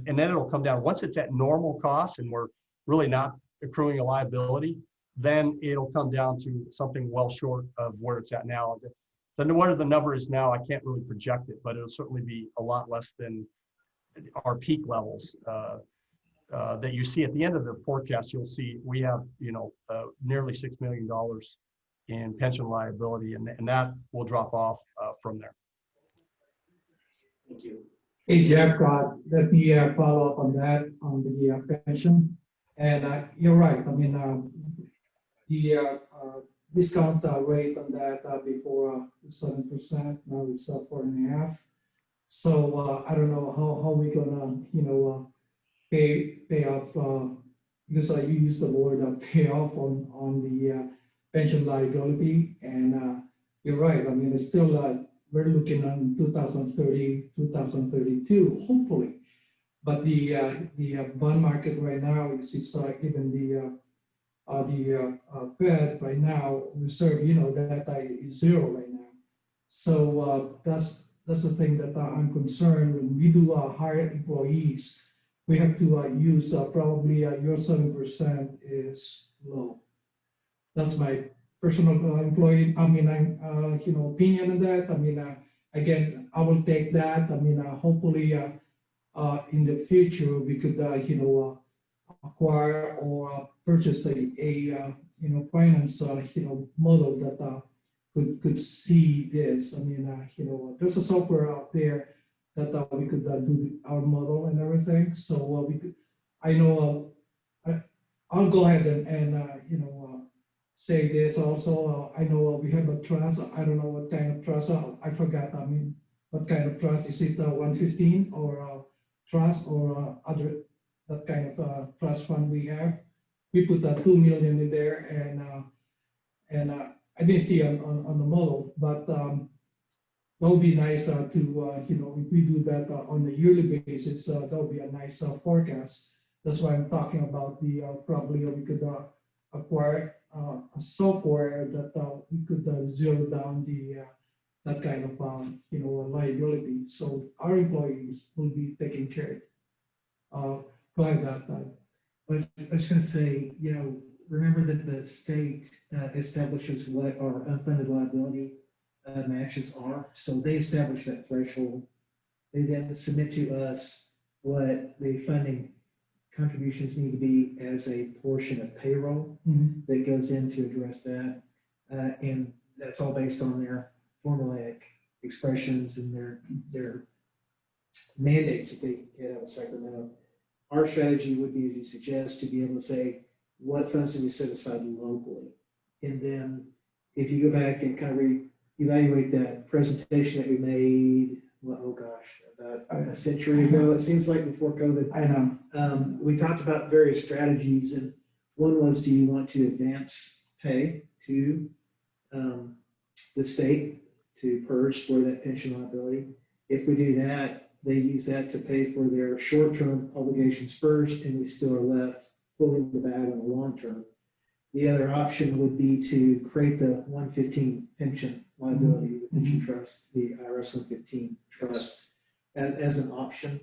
it'll come down. Once it's at normal cost and we're really not accruing a liability, then it'll come down to something well short of where it's at now. Then whatever the number is now, I can't really project it, but it'll certainly be a lot less than our peak levels that you see at the end of the forecast. You'll see we have nearly $6 million in pension liability, and that will drop off from there. Thank you. Hey, Jeff, let me follow up on that, on the pension. And you're right. I mean, the discount rate on that before 7%, now it's 4.5%. So I don't know how we're gonna, pay off, because you use the word pay off on the pension liability. And you're right. I mean, it's still, we're looking on 2030, 2032, hopefully. But the bond market right now is even the Fed right now reserve, that is zero right now. So that's the thing that I'm concerned. When we do hire employees, we have to use probably your 7% is low. That's my personal opinion on that. I mean, again, I will take that. I mean, hopefully in the future we could acquire or purchase a finance model that could see this. I mean, there's a software out there that we could do our model and everything. So we could, I know, I'll go ahead and say this also. I know we have a trust. I don't know what kind of trust. I forgot. I mean, what kind of trust is it? 115 or trust or other that kind of trust fund we have. We put 2 million in there, and I didn't see on the model, but that would be nice if we do that on a yearly basis. That would be a nice forecast. That's why I'm talking about the probably we could acquire a software that we could zero down the that kind of liability. So our employees will be taken care of. Go ahead, But I was gonna say, remember that the state establishes what our unfunded liability matches are. So they establish that threshold. They then submit to us what the funding contributions need to be as a portion of payroll that goes in to address that. And that's all based on their formulaic expressions and their mandates that they get out of Sacramento. Our strategy would be, as you suggest, to be able to say, what funds do we set aside locally? And then if you go back and kind of evaluate that presentation that we made, well, oh gosh, about a century ago, it seems like before COVID. I know. We talked about various strategies, and one was, do you want to advance pay to the state to purge for that pension liability? If we do that, they use that to pay for their short-term obligations first, and we still are left pulling the bag on the long term. The other option would be to create the 115 pension liability, the pension trust, the IRS 115 trust, as an option.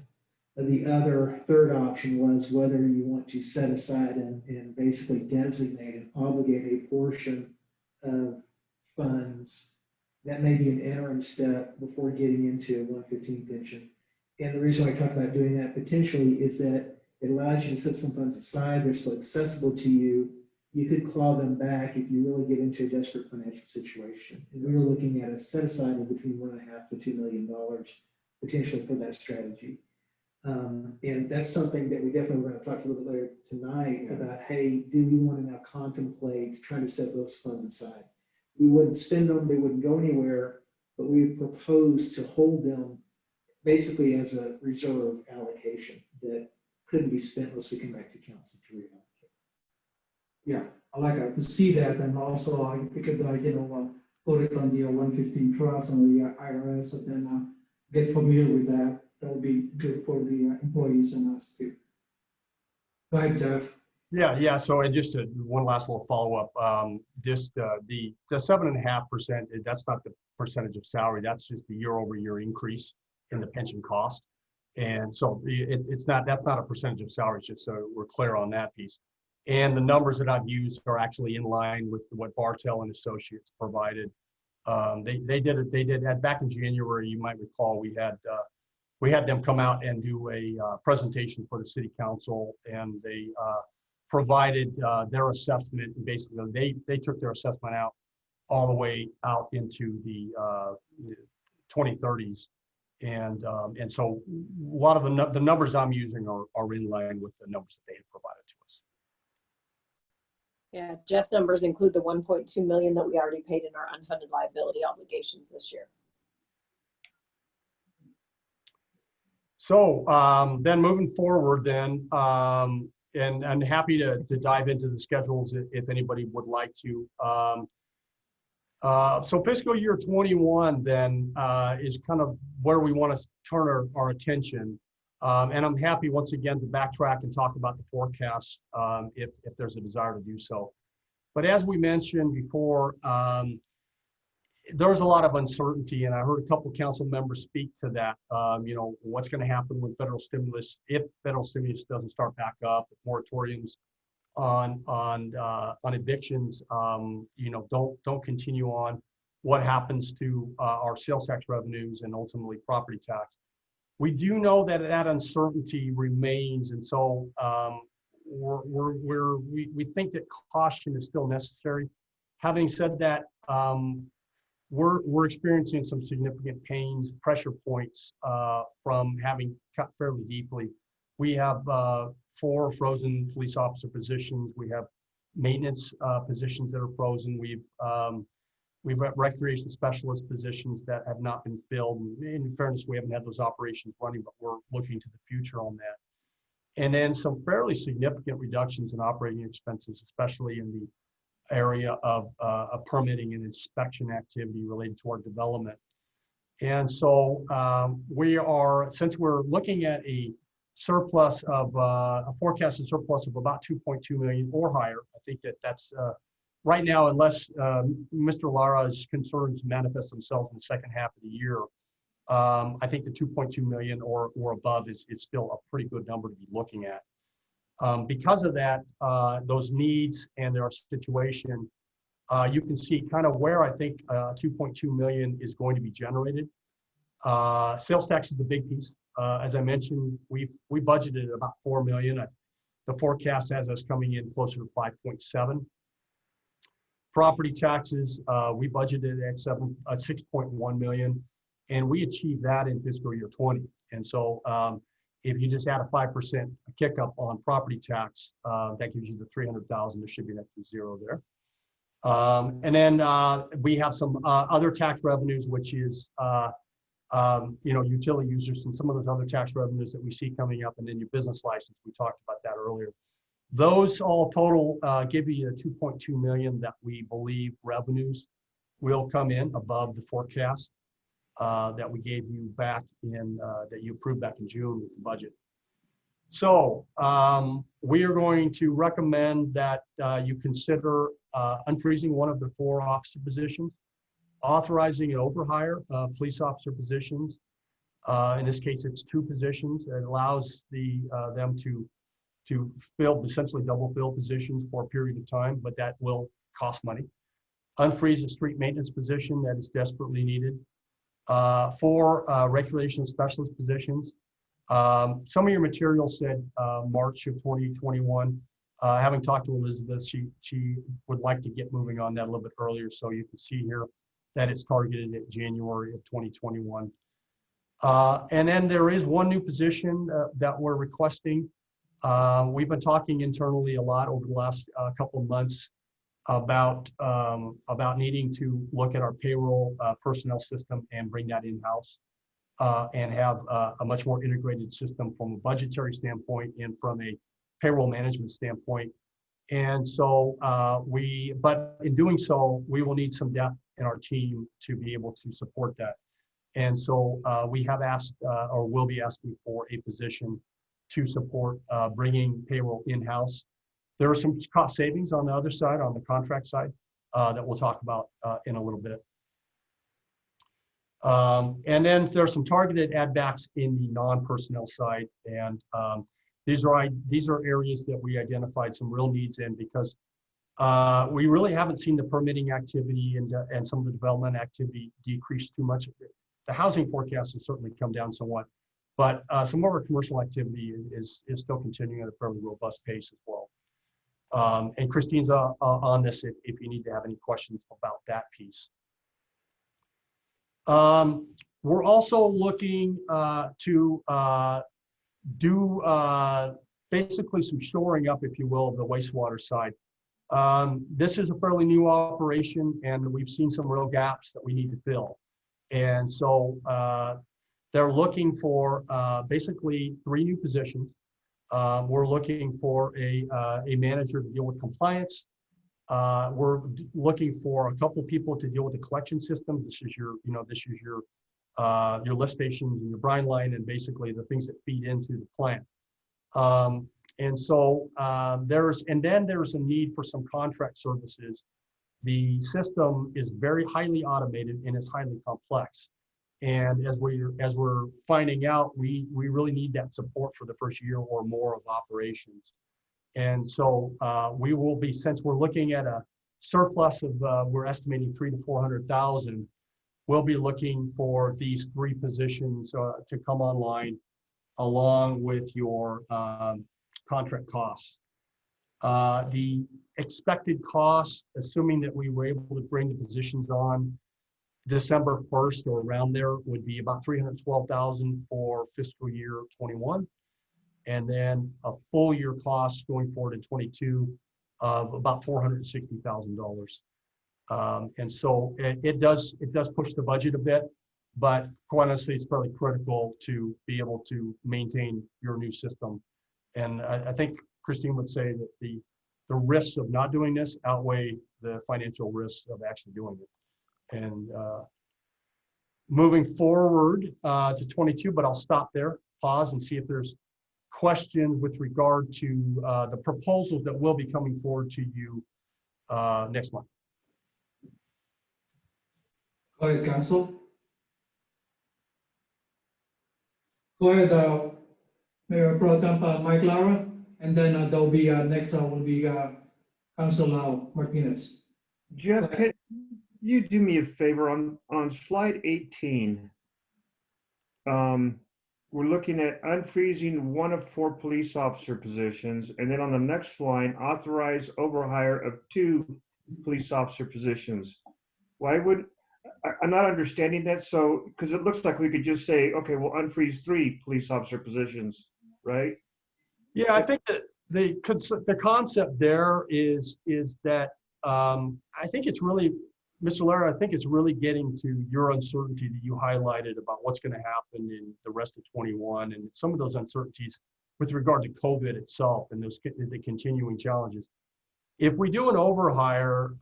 The other third option was whether you want to set aside and basically designate and obligate a portion of funds that may be an interim step before getting into a 115 pension. And the reason I talk about doing that potentially is that it allows you to set some funds aside. They're still accessible to you. You could claw them back if you really get into a desperate financial situation. And we were looking at a set aside of between $1.5 to $2 million potentially for that strategy. And that's something that we definitely want to talk a little bit later tonight about, hey, do we want to now contemplate trying to set those funds aside? We wouldn't spend them, they wouldn't go anywhere, but we propose to hold them basically as a reserve allocation that couldn't be spent unless we come back to council to reallocate. Yeah, I like to see that, and also if we could put it on the 115 trust on the IRS, and then get familiar with that. That would be good for the employees and us too. Go ahead, Jeff. Yeah. So and just one last little follow up. The 7.5%. That's not the percentage of salary. That's just the year-over-year increase in the pension cost. And so that's not a percentage of salary. Just so we're clear on that piece. And the numbers that I've used are actually in line with what Bartell and Associates provided. They did back in January. You might recall we had them come out and do a presentation for the city council, and they provided their assessment. And basically, they took their assessment out all the way out into the 2030s, and so a lot of the numbers I'm using are in line with the numbers that they have provided to us. Yeah, Jeff's numbers include the 1.2 million that we already paid in our unfunded liability obligations this year. So then moving forward then, and I'm happy to dive into the schedules if anybody would like to. So fiscal year 21 then is kind of where we want to turn our attention. And I'm happy once again to backtrack and talk about the forecast if there's a desire to do so. But as we mentioned before, there's a lot of uncertainty, and I heard a couple of council members speak to that. What's going to happen with federal stimulus if federal stimulus doesn't start back up, if moratoriums on evictions, don't continue on. What happens to our sales tax revenues and ultimately property tax? We do know that uncertainty remains, and so we think that caution is still necessary. Having said that, we're experiencing some significant pains, pressure points from having cut fairly deeply. We have 4 frozen police officer positions. We have maintenance positions that are frozen. We've got recreation specialist positions that have not been filled. In fairness, we haven't had those operations running, but we're looking to the future on that. And then some fairly significant reductions in operating expenses, especially in the area of permitting and inspection activity related to our development. And so since we're looking at a surplus of, a forecasted surplus of about 2.2 million or higher, I think that's right now, unless Mr. Lara's concerns manifest themselves in the second half of the year, I think the 2.2 million or above is still a pretty good number to be looking at. Because of that, those needs and their situation, you can see kind of where I think 2.2 million is going to be generated. Sales tax is the big piece. As I mentioned, we budgeted about 4 million. The forecast has us coming in closer to 5.7. Property taxes, we budgeted at 6.1 million, and we achieved that in fiscal year 20. And so if you just add a 5% kick up on property tax, that gives you the 300,000. There should be an extra zero there. And then we have some other tax revenues, which is utility users and some of those other tax revenues that we see coming up, and then your business license. We talked about that earlier. Those all total give you the 2.2 million that we believe revenues will come in above the forecast that we gave you back in, that you approved back in June with the budget. So we are going to recommend that you consider unfreezing one of the 4 officer positions, authorizing an overhire of police officer positions. In this case, it's 2 positions. It allows them to fill, essentially double fill positions for a period of time, but that will cost money. Unfreeze a street maintenance position that is desperately needed. 4 recreation specialist positions. Some of your materials said March of 2021. Having talked to Elizabeth, she would like to get moving on that a little bit earlier. So you can see here that it's targeted at January of 2021. And then there is 1 new position that we're requesting. We've been talking internally a lot over the last couple of months about needing to look at our payroll personnel system and bring that in-house and have a much more integrated system from a budgetary standpoint and from a payroll management standpoint. And so but in doing so, we will need some depth in our team to be able to support that. And so we have asked or will be asking for a position to support bringing payroll in-house. There are some cost savings on the other side, on the contract side, that we'll talk about in a little bit. And then there's some targeted add backs in the non-personnel side. And these are areas that we identified some real needs in, because we really haven't seen the permitting activity and some of the development activity decrease too much. The housing forecast has certainly come down somewhat, but some of our commercial activity is still continuing at a fairly robust pace as well. And Christine's on this if you need to have any questions about that piece. We're also looking to do basically some shoring up, if you will, of the wastewater side. This is a fairly new operation, and we've seen some real gaps that we need to fill. And so they're looking for basically 3 new positions. We're looking for a manager to deal with compliance. We're looking for a couple of people to deal with the collection system. This is your lift stations and your brine line, and basically the things that feed into the plant. And so there's a need for some contract services. The system is very highly automated and it's highly complex. And as we're finding out, we really need that support for the first year or more of operations. And so we will be, since we're looking at a surplus of, we're estimating 300,000 to 400,000, we'll be looking for these 3 positions to come online along with your contract costs. The expected cost, assuming that we were able to bring the positions on, December 1st or around there would be about 312,000 for fiscal year 21. And then a full year cost going forward in 22 of about $460,000. And so it does push the budget a bit, but quite honestly, it's fairly critical to be able to maintain your new system. And I think Christine would say that the risks of not doing this outweigh the financial risks of actually doing it. And moving forward to 22, but I'll stop there, pause, and see if there's questions with regard to the proposals that will be coming forward to you next month. Go ahead, Council. Go ahead, Mayor Pro Tem Mike Lara, and then there'll be next will be Council Martinez. Jeff, can you do me a favor on slide 18? We're looking at unfreezing 1 of 4 police officer positions, and then on the next line, authorize overhire of 2 police officer positions. Why would I'm not understanding that? So, because it looks like we could just say, okay, we'll unfreeze 3 police officer positions, right? Yeah, I think that the concept there is that I think it's really, Mr. Lara, I think it's really getting to your uncertainty that you highlighted about what's going to happen in the rest of 21 and some of those uncertainties with regard to COVID itself and the continuing challenges. If we do an overhire,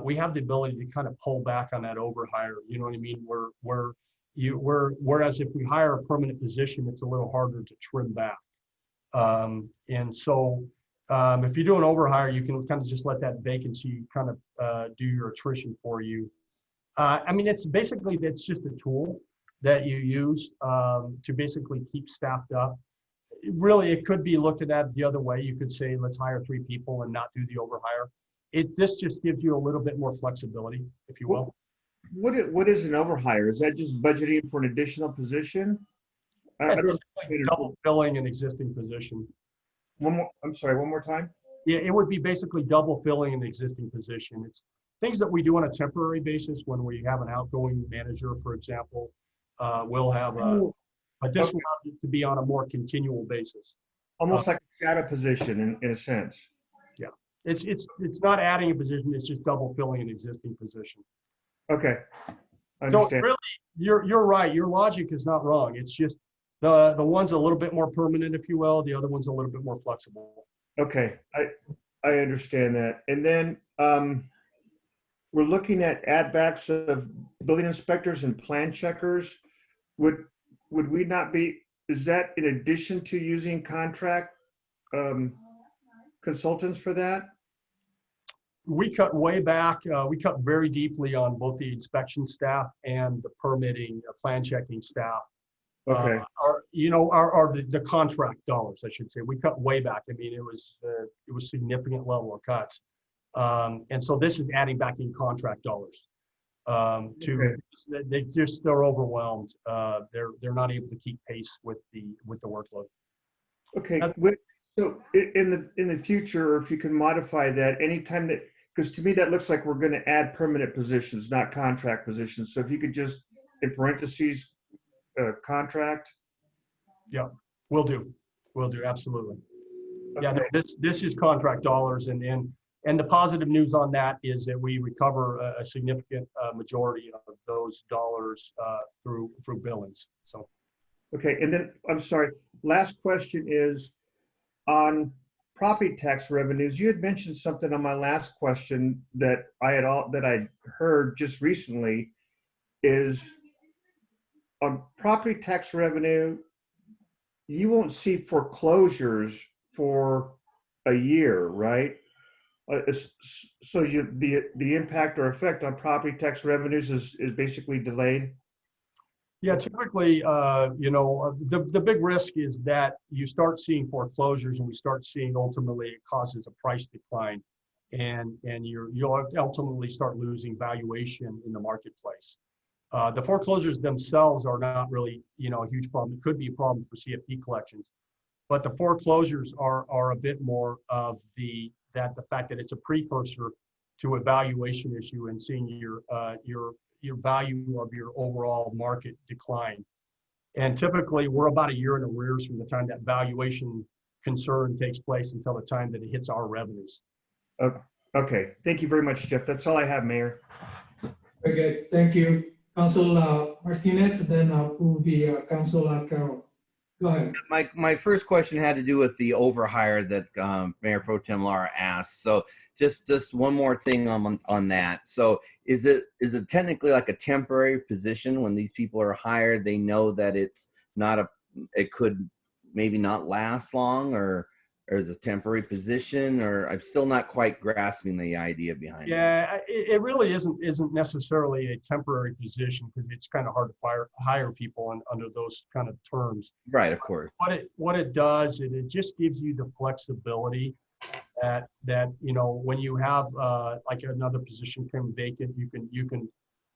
we have the ability to kind of pull back on that overhire. You know what I mean? Whereas if we hire a permanent position, it's a little harder to trim back. And so if you do an overhire, you can kind of just let that vacancy kind of do your attrition for you. I mean, it's just a tool that you use to basically keep staffed up. Really, it could be looked at the other way. You could say, let's hire 3 people and not do the overhire. This just gives you a little bit more flexibility, if you will. What is an overhire? Is that just budgeting for an additional position? I don't double filling an existing position. I'm sorry, one more time? Yeah, it would be basically double filling an existing position. It's things that we do on a temporary basis when we have an outgoing manager, for example. We'll have but this allows it to be on a more continual basis. Almost like a shadow position in a sense. Yeah, it's not adding a position, it's just double filling an existing position. Okay, I So understand. really, you're right, your logic is not wrong. It's just the one's a little bit more permanent, if you will, the other one's a little bit more flexible. Okay, I understand that. And then we're looking at add backs of building inspectors and plan checkers. Would we not be, is that in addition to using contract consultants for that? We cut way back, we cut very deeply on both the inspection staff and the permitting plan checking staff. Okay. The contract dollars, I should say. We cut way back. I mean, it was significant level of cuts. And so this is adding back in contract dollars. They're overwhelmed. They're not able to keep pace with the workload. Okay. So in the future, if you can modify that anytime that, because to me that looks like we're going to add permanent positions, not contract positions. So if you could just in parentheses contract. Yeah, will do, absolutely. Okay. Yeah, no, this is contract dollars, and the positive news on that is that we recover a significant majority of those dollars through billings. So. Okay, and then I'm sorry. Last question is on property tax revenues. You had mentioned something on my last question that I heard just recently is on property tax revenue. You won't see foreclosures for a year, right? So the impact or effect on property tax revenues is basically delayed. Yeah, typically, the big risk is that you start seeing foreclosures, and we start seeing ultimately it causes a price decline, and you'll ultimately start losing valuation in the marketplace. The foreclosures themselves are not really, a huge problem. It could be a problem for CFP collections, but the foreclosures are a bit more of the fact that it's a precursor to a valuation issue and seeing your value of your overall market decline. And typically, we're about a year in arrears from the time that valuation concern takes place until the time that it hits our revenues. Okay, thank you very much, Jeff. That's all I have, Mayor. Very good, thank you. Council Martinez, then will be Council Carroll. Go ahead. My first question had to do with the overhire that Mayor Pro Tem Lara asked. So just one more thing on that. So is it technically like a temporary position when these people are hired? They know that it's not it could maybe not last long, or is it a temporary position, or I'm still not quite grasping the idea behind it. Yeah, it really isn't necessarily a temporary position, because it's kind of hard to hire people under those kind of terms. Right, of course. What it does is it just gives you the flexibility that when you have like another position come vacant, you can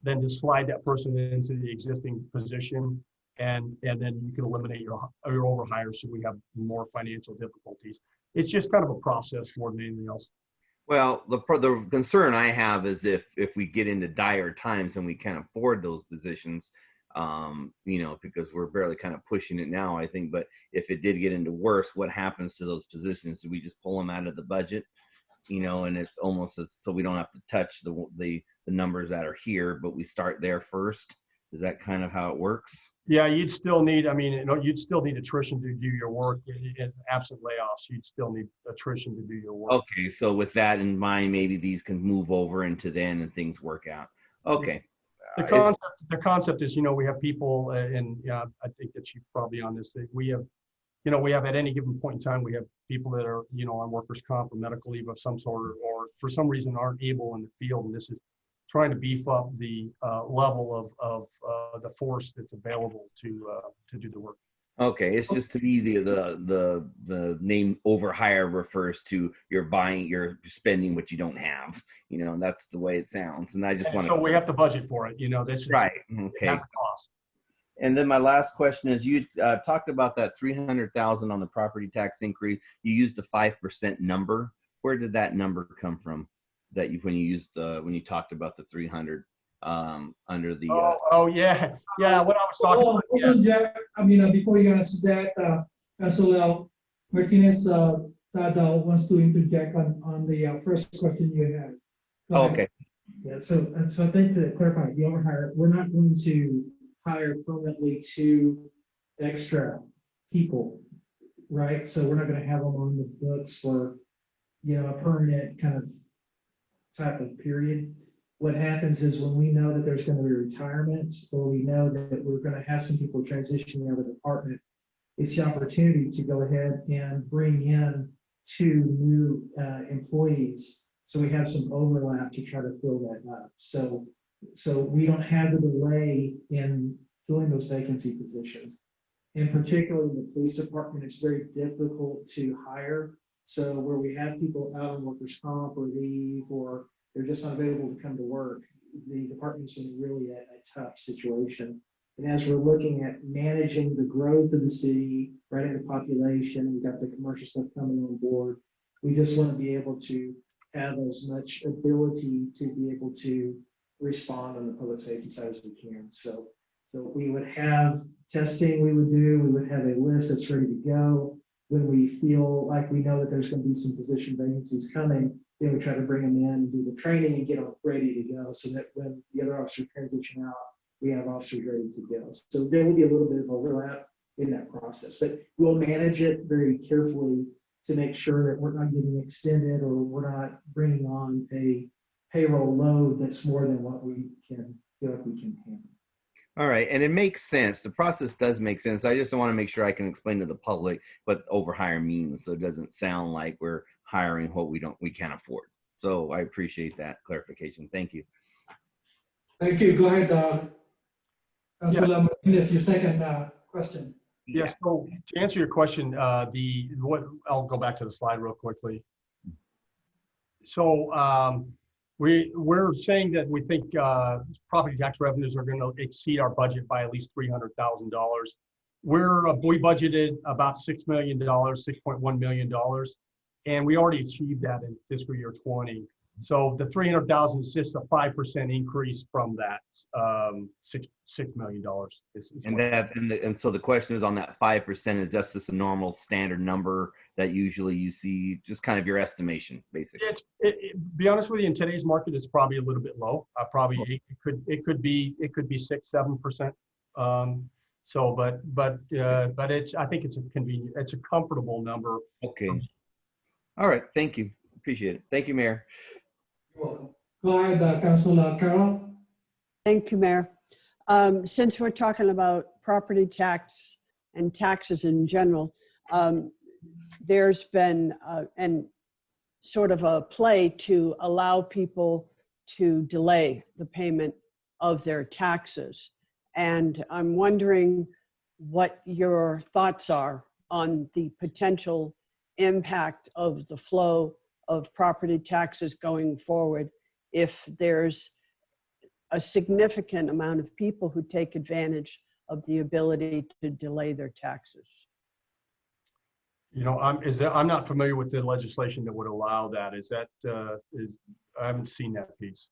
then just slide that person into the existing position, and then you can eliminate your overhire, so we have more financial difficulties. It's just kind of a process more than anything else. Well, the concern I have is if we get into dire times and we can't afford those positions, because we're barely kind of pushing it now, I think. But if it did get into worse, what happens to those positions? Do we just pull them out of the budget? And it's almost so we don't have to touch the numbers that are here, but we start there first. Is that kind of how it works? Yeah, you'd still need attrition to do your work. In absent layoffs, you'd still need attrition to do your work. Okay, so with that in mind, maybe these can move over into then and things work out. Okay. The concept is, we have people, and I think that you're probably on this. We have at any given point in time, we have people that are, on workers' comp or medical leave of some sort, or for some reason aren't able in the field, and this is trying to beef up the level of the force that's available to do the work. Okay, it's just to me the name overhire refers to you're spending what you don't have. That's the way it sounds, and I just want to. So we have to budget for it. This is right. Okay. Cost. And then my last question is, you talked about that $300,000 on the property tax increase. You used a 5% number. Where did that number come from? When you talked about the 300 under the. Yeah. What I was talking about. Hold on, Jeff. Before you answer that, Councilor Martinez wants to interject on the first question you had. Oh, okay. Yeah, so I think to clarify, the overhire, we're not going to hire permanently 2 extra people, right? So we're not going to have them on the books for, a permanent kind of type of period. What happens is when we know that there's going to be retirement, or we know that we're going to have some people transitioning out of the department, it's the opportunity to go ahead and bring in 2 new employees. So we have some overlap to try to fill that up. So we don't have the delay in filling those vacancy positions. And particularly in the police department, it's very difficult to hire. So where we have people out on workers' comp or leave, or they're just not available to come to work, the department's in really a tough situation. And as we're looking at managing the growth of the city, right in the population, we've got the commercial stuff coming on board. We just want to be able to have as much ability to be able to respond on the public safety side as we can. So we would have testing we would have a list that's ready to go. When we feel like we know that there's going to be some position vacancies coming, then we try to bring them in and do the training and get them ready to go, so that when the other officers transition out, we have officers ready to go. So there will be a little bit of overlap in that process, but we'll manage it very carefully to make sure that we're not getting extended, or we're not bringing on a payroll load that's more than what we can feel like we can handle. All right, and it makes sense. The process does make sense. I just want to make sure I can explain to the public what overhire means, so it doesn't sound like we're hiring what we can't afford. So I appreciate that clarification. Thank you. Thank you. Go ahead, Councilor Martinez, your second question. Yes. So to answer your question, I'll go back to the slide real quickly. So we're saying that we think property tax revenues are going to exceed our budget by at least $300,000. We budgeted about $6 million, $6.1 million, and we already achieved that in fiscal year 20. So the 300,000 is just a 5% increase from that $6 million. And so the question is on that 5% is just a normal standard number that usually you see, just kind of your estimation, basically. Be honest with you, in today's market, it's probably a little bit low. It could be 6-7%. But I think it's a convenient, it's a comfortable number. Okay. All right. Thank you. Appreciate it. Thank you, Mayor. You're welcome. Go ahead, Councilor Carroll. Thank you, Mayor. Since we're talking about property tax and taxes in general, there's been and sort of a play to allow people to delay the payment of their taxes. And I'm wondering what your thoughts are on the potential impact of the flow of property taxes going forward if there's a significant amount of people who take advantage of the ability to delay their taxes. You know, I'm not familiar with the legislation that would allow that. I haven't seen that piece.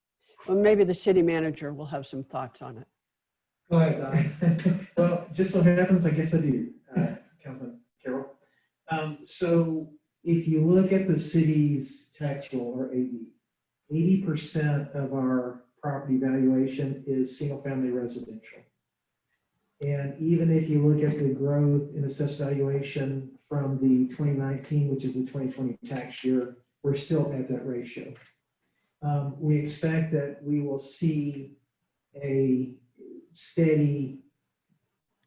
Well, maybe the city manager will have some thoughts on it. Go ahead. Well, just so happens, I guess I do, Councilman Carroll. So if you look at the city's tax roll, or 80% of our property valuation is single-family residential. And even if you look at the growth in assessed valuation from the 2019, which is the 2020 tax year, we're still at that ratio. We expect that we will see a steady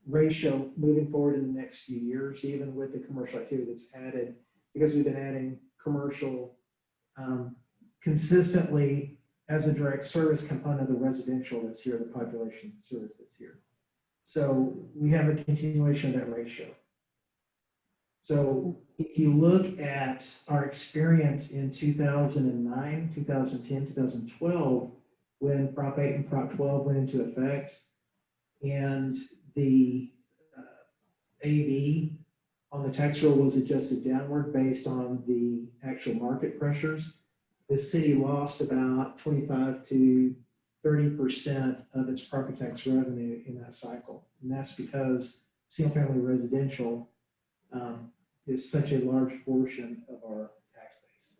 ratio moving forward in the next few years, even with the commercial activity that's added, because we've been adding commercial consistently as a direct service component of the residential that's here, the population service that's here. So we have a continuation of that ratio. So if you look at our experience in 2009, 2010, 2012, when Prop 8 and Prop 12 went into effect, and the AV on the tax roll was adjusted downward based on the actual market pressures, the city lost about 25 to 30% of its property tax revenue in that cycle. And that's because single-family residential is such a large portion of our tax base.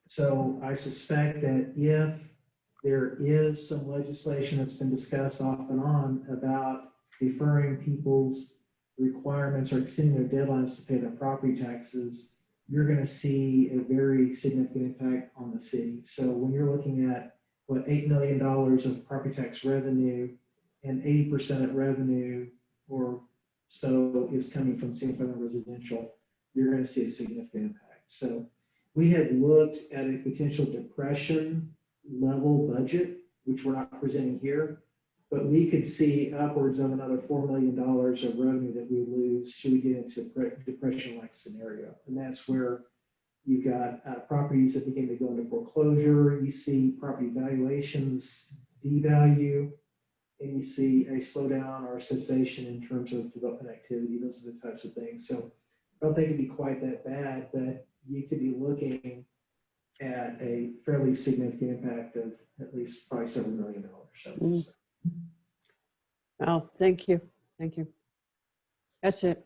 So I suspect that if there is some legislation that's been discussed off and on about deferring people's requirements or extending their deadlines to pay their property taxes, you're going to see a very significant impact on the city. So when you're looking at what, $8 million of property tax revenue, and 80% of revenue or so is coming from single-family residential, you're going to see a significant impact. So we had looked at a potential depression level budget, which we're not presenting here, but we could see upwards of another $4 million of revenue that we lose should we get into a depression-like scenario. And that's where you've got properties that begin to go into foreclosure, you see property valuations devalue, and you see a slowdown or a cessation in terms of development activity. Those are the types of things. So I don't think it'd be quite that bad, but you could be looking at a fairly significant impact of at least probably several $1 million. Oh, thank you. Thank you. That's it.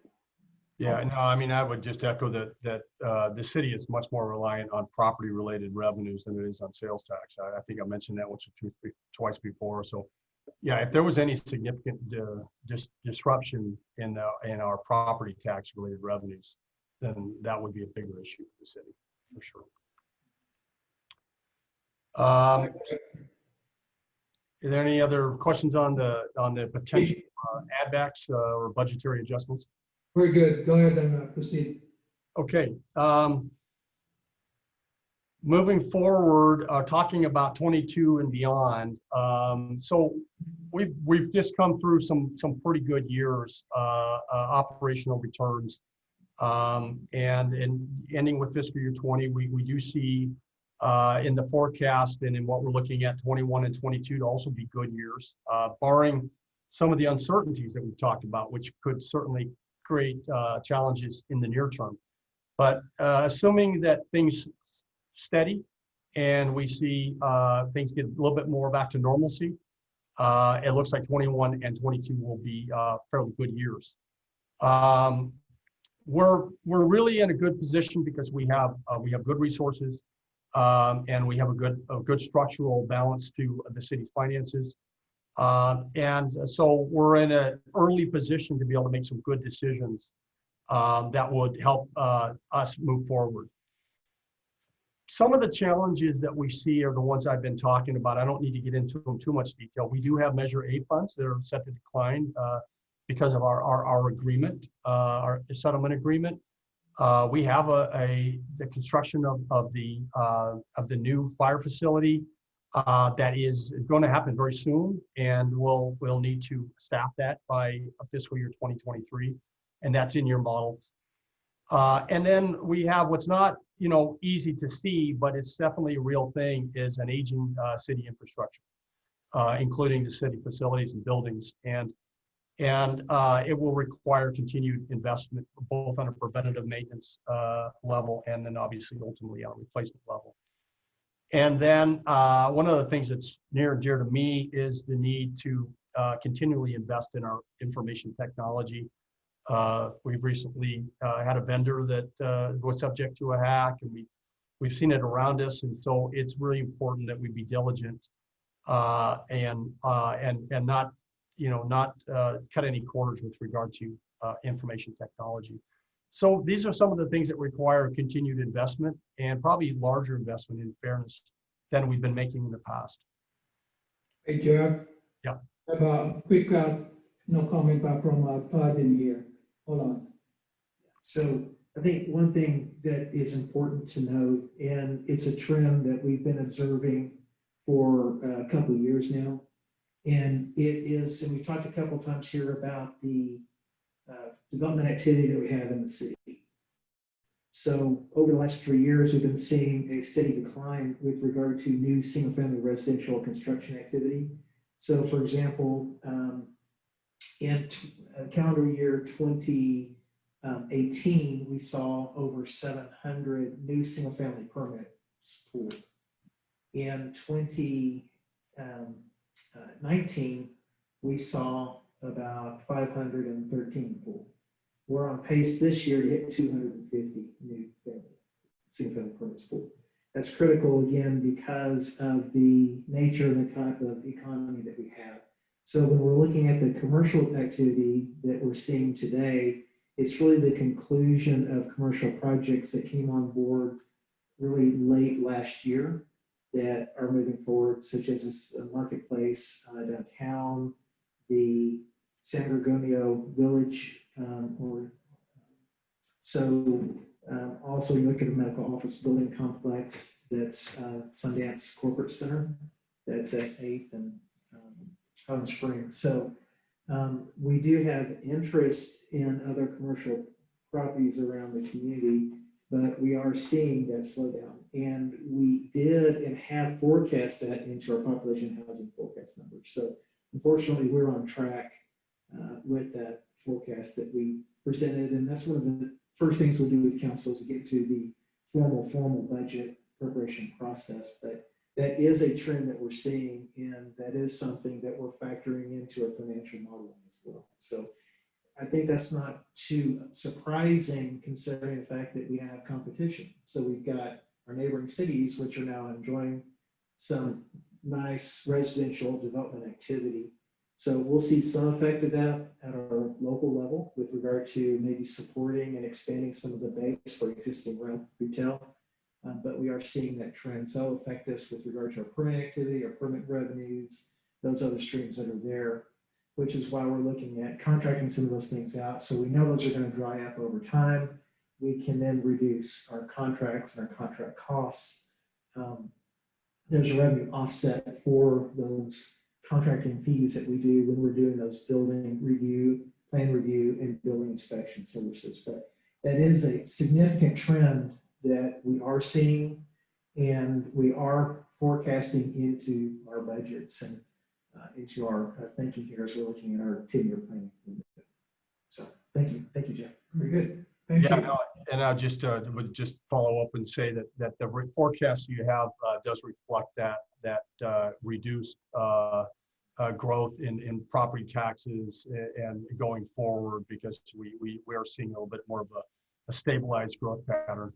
Yeah, no, I mean, I would just echo that the city is much more reliant on property-related revenues than it is on sales tax. I think I mentioned that once or twice before. So, yeah, if there was any significant disruption in our property tax-related revenues, then that would be a bigger issue for the city, for sure. Is there any other questions on the potential add backs or budgetary adjustments? Very good. Go ahead and proceed. Okay. Moving forward, talking about 22 and beyond. So we've just come through some pretty good years, operational returns, and ending with fiscal year 20, we do see in the forecast and in what we're looking at 21 and 22 to also be good years, barring some of the uncertainties that we've talked about, which could certainly create challenges in the near term. But assuming that things steady and we see things get a little bit more back to normalcy, it looks like 21 and 22 will be fairly good years. We're really in a good position because we have good resources, and we have a good structural balance to the city's finances. And so we're in an early position to be able to make some good decisions that would help us move forward. Some of the challenges that we see are the ones I've been talking about. I don't need to get into them too much detail. We do have Measure A funds that are set to decline because of our agreement, our settlement agreement. We have the construction of the new fire facility that is going to happen very soon, and we'll need to staff that by fiscal year 2023, and that's in your models. And then we have what's not easy to see, but it's definitely a real thing, is an aging city infrastructure, including the city facilities and buildings, and it will require continued investment both on a preventative maintenance level and then obviously ultimately on a replacement level. And then one of the things that's near and dear to me is the need to continually invest in our information technology. We've recently had a vendor that was subject to a hack, and we've seen it around us, and so it's really important that we be diligent and not cut any corners with regard to information technology. So these are some of the things that require continued investment, and probably larger investment, in fairness, than we've been making in the past. Hey, Jeff. Yeah. I have a quick comment back from Todd in here. Hold on. So I think one thing that is important to note, and it's a trend that we've been observing for a couple of years now, and we've talked a couple of times here about the development activity that we have in the city. So over the last 3 years, we've been seeing a steady decline with regard to new single-family residential construction activity. So for example, in calendar year 2018, we saw over 700 new single-family permits pulled. In 2019, we saw about 513 pulled. We're on pace this year to hit 250 new single-family permits pulled. That's critical, again, because of the nature and the type of economy that we have. So when we're looking at the commercial activity that we're seeing today, it's really the conclusion of commercial projects that came on board really late last year that are moving forward, such as this marketplace downtown, the San Gorgonio Village, also you look at a medical office building complex that's Sundance Corporate Center, that's at 8th and Holland Springs. So we do have interest in other commercial properties around the community, but we are seeing that slowdown. And we did and have forecast that into our population housing forecast numbers. So unfortunately, we're on track with that forecast that we presented. And that's one of the first things we'll do with council as we get to the formal budget preparation process. But that is a trend that we're seeing, and that is something that we're factoring into our financial modeling as well. So I think that's not too surprising considering the fact that we have competition. So we've got our neighboring cities, which are now enjoying some nice residential development activity. So we'll see some effect of that at our local level with regard to maybe supporting and expanding some of the base for existing retail. But we are seeing that trend. So it'll affect us with regard to our permit activity, our permit revenues, those other streams that are there, which is why we're looking at contracting some of those things out. So we know those are going to dry up over time. We can then reduce our contracts and our contract costs. There's a revenue offset for those contracting fees that we do when we're doing those building review, plan review, and building inspection services. But that is a significant trend that we are seeing, and we are forecasting into our budgets and into our thinking here as we're looking at our 10-year planning. So thank you, Jeff. Very good. Thank you. No, And I just would just follow up and say that the forecast you have does reflect that reduced growth in property taxes and going forward, because we are seeing a little bit more of a stabilized growth pattern.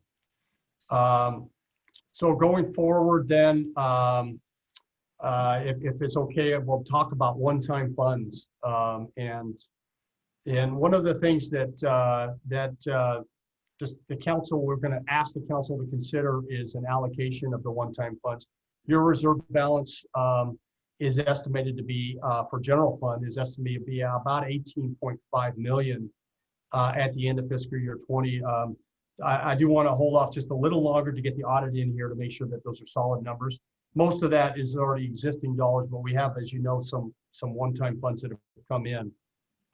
So going forward then, if it's okay, we'll talk about one-time funds. And one of the things that just the council, we're going to ask the council to consider is an allocation of the one-time funds. Your reserve balance is estimated to be, for general fund, is estimated to be about 18.5 million at the end of fiscal year 20. I do want to hold off just a little longer to get the audit in here to make sure that those are solid numbers. Most of that is already existing dollars, but we have, as you know, some one-time funds that have come in.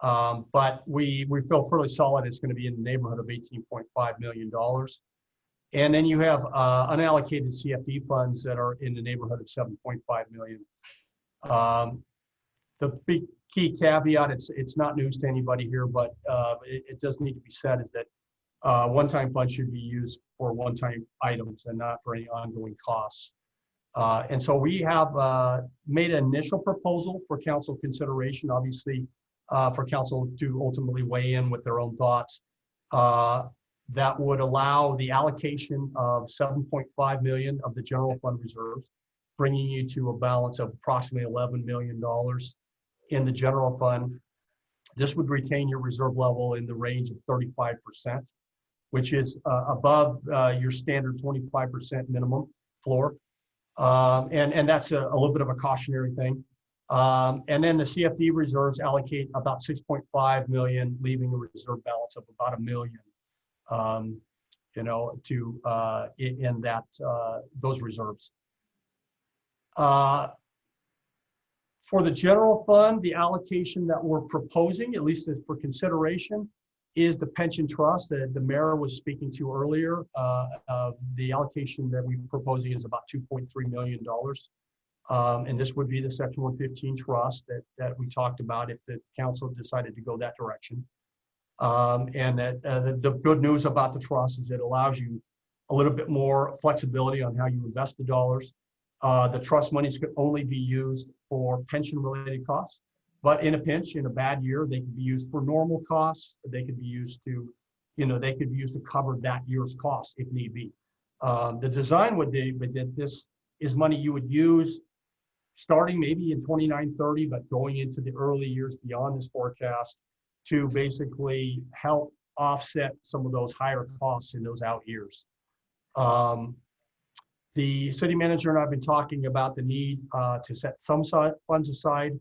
But we feel fairly solid it's going to be in the neighborhood of $18.5 million. And then you have unallocated CFD funds that are in the neighborhood of 7.5 million. The big key caveat, it's not news to anybody here, but it does need to be said, is that one-time funds should be used for one-time items and not for any ongoing costs. And so we have made an initial proposal for council consideration, obviously, for council to ultimately weigh in with their own thoughts. That would allow the allocation of 7.5 million of the general fund reserves, bringing you to a balance of approximately $11 million in the general fund. This would retain your reserve level in the range of 35%, which is above your standard 25% minimum floor. And that's a little bit of a cautionary thing. And then the CFD reserves allocate about 6.5 million, leaving a reserve balance of about $1 million, you know, to in that those reserves. For the general fund, the allocation that we're proposing, at least as for consideration, is the pension trust that the mayor was speaking to earlier. The allocation that we're proposing is about $2.3 million. And this would be the Section 115 trust that we talked about if the council decided to go that direction. And that the good news about the trust is it allows you a little bit more flexibility on how you invest the dollars. The trust monies could only be used for pension-related costs, but in a pinch, in a bad year, they could be used for normal costs. They could be used to, you know, they could be used to cover that year's costs if need be. The design would be that this is money you would use starting maybe in 29-30, but going into the early years beyond this forecast to basically help offset some of those higher costs in those out years. The city manager and I have been talking about the need to set some funds aside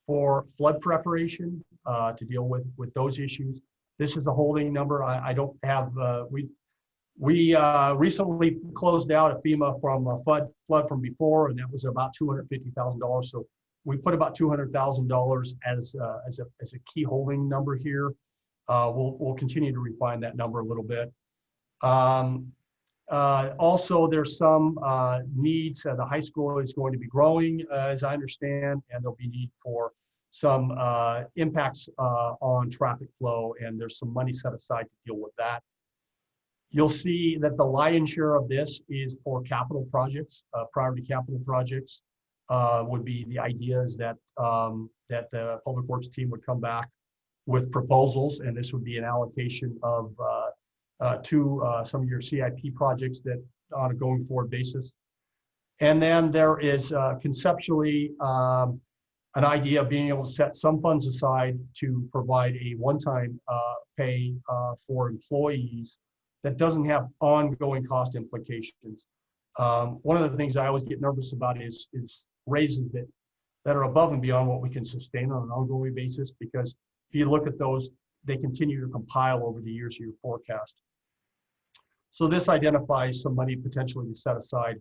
for flood preparation to deal with those issues. This is a holding number. I don't have, we recently closed out a FEMA from a flood from before, and that was about $250,000. So we put about $200,000 as a key holding number here. We'll continue to refine that number a little bit. Also, there's some needs. The high school is going to be growing, as I understand, and there'll be need for some impacts on traffic flow, and there's some money set aside to deal with that. You'll see that the lion's share of this is for capital projects, priority capital projects. Would be the idea is that that the public works team would come back with proposals, and this would be an allocation of to some of your CIP projects that on a going forward basis. And then there is conceptually an idea of being able to set some funds aside to provide a one-time pay for employees that doesn't have ongoing cost implications. One of the things I always get nervous about is raises that are above and beyond what we can sustain on an ongoing basis, because if you look at those, they continue to compile over the years of your forecast. So this identifies some money potentially to set aside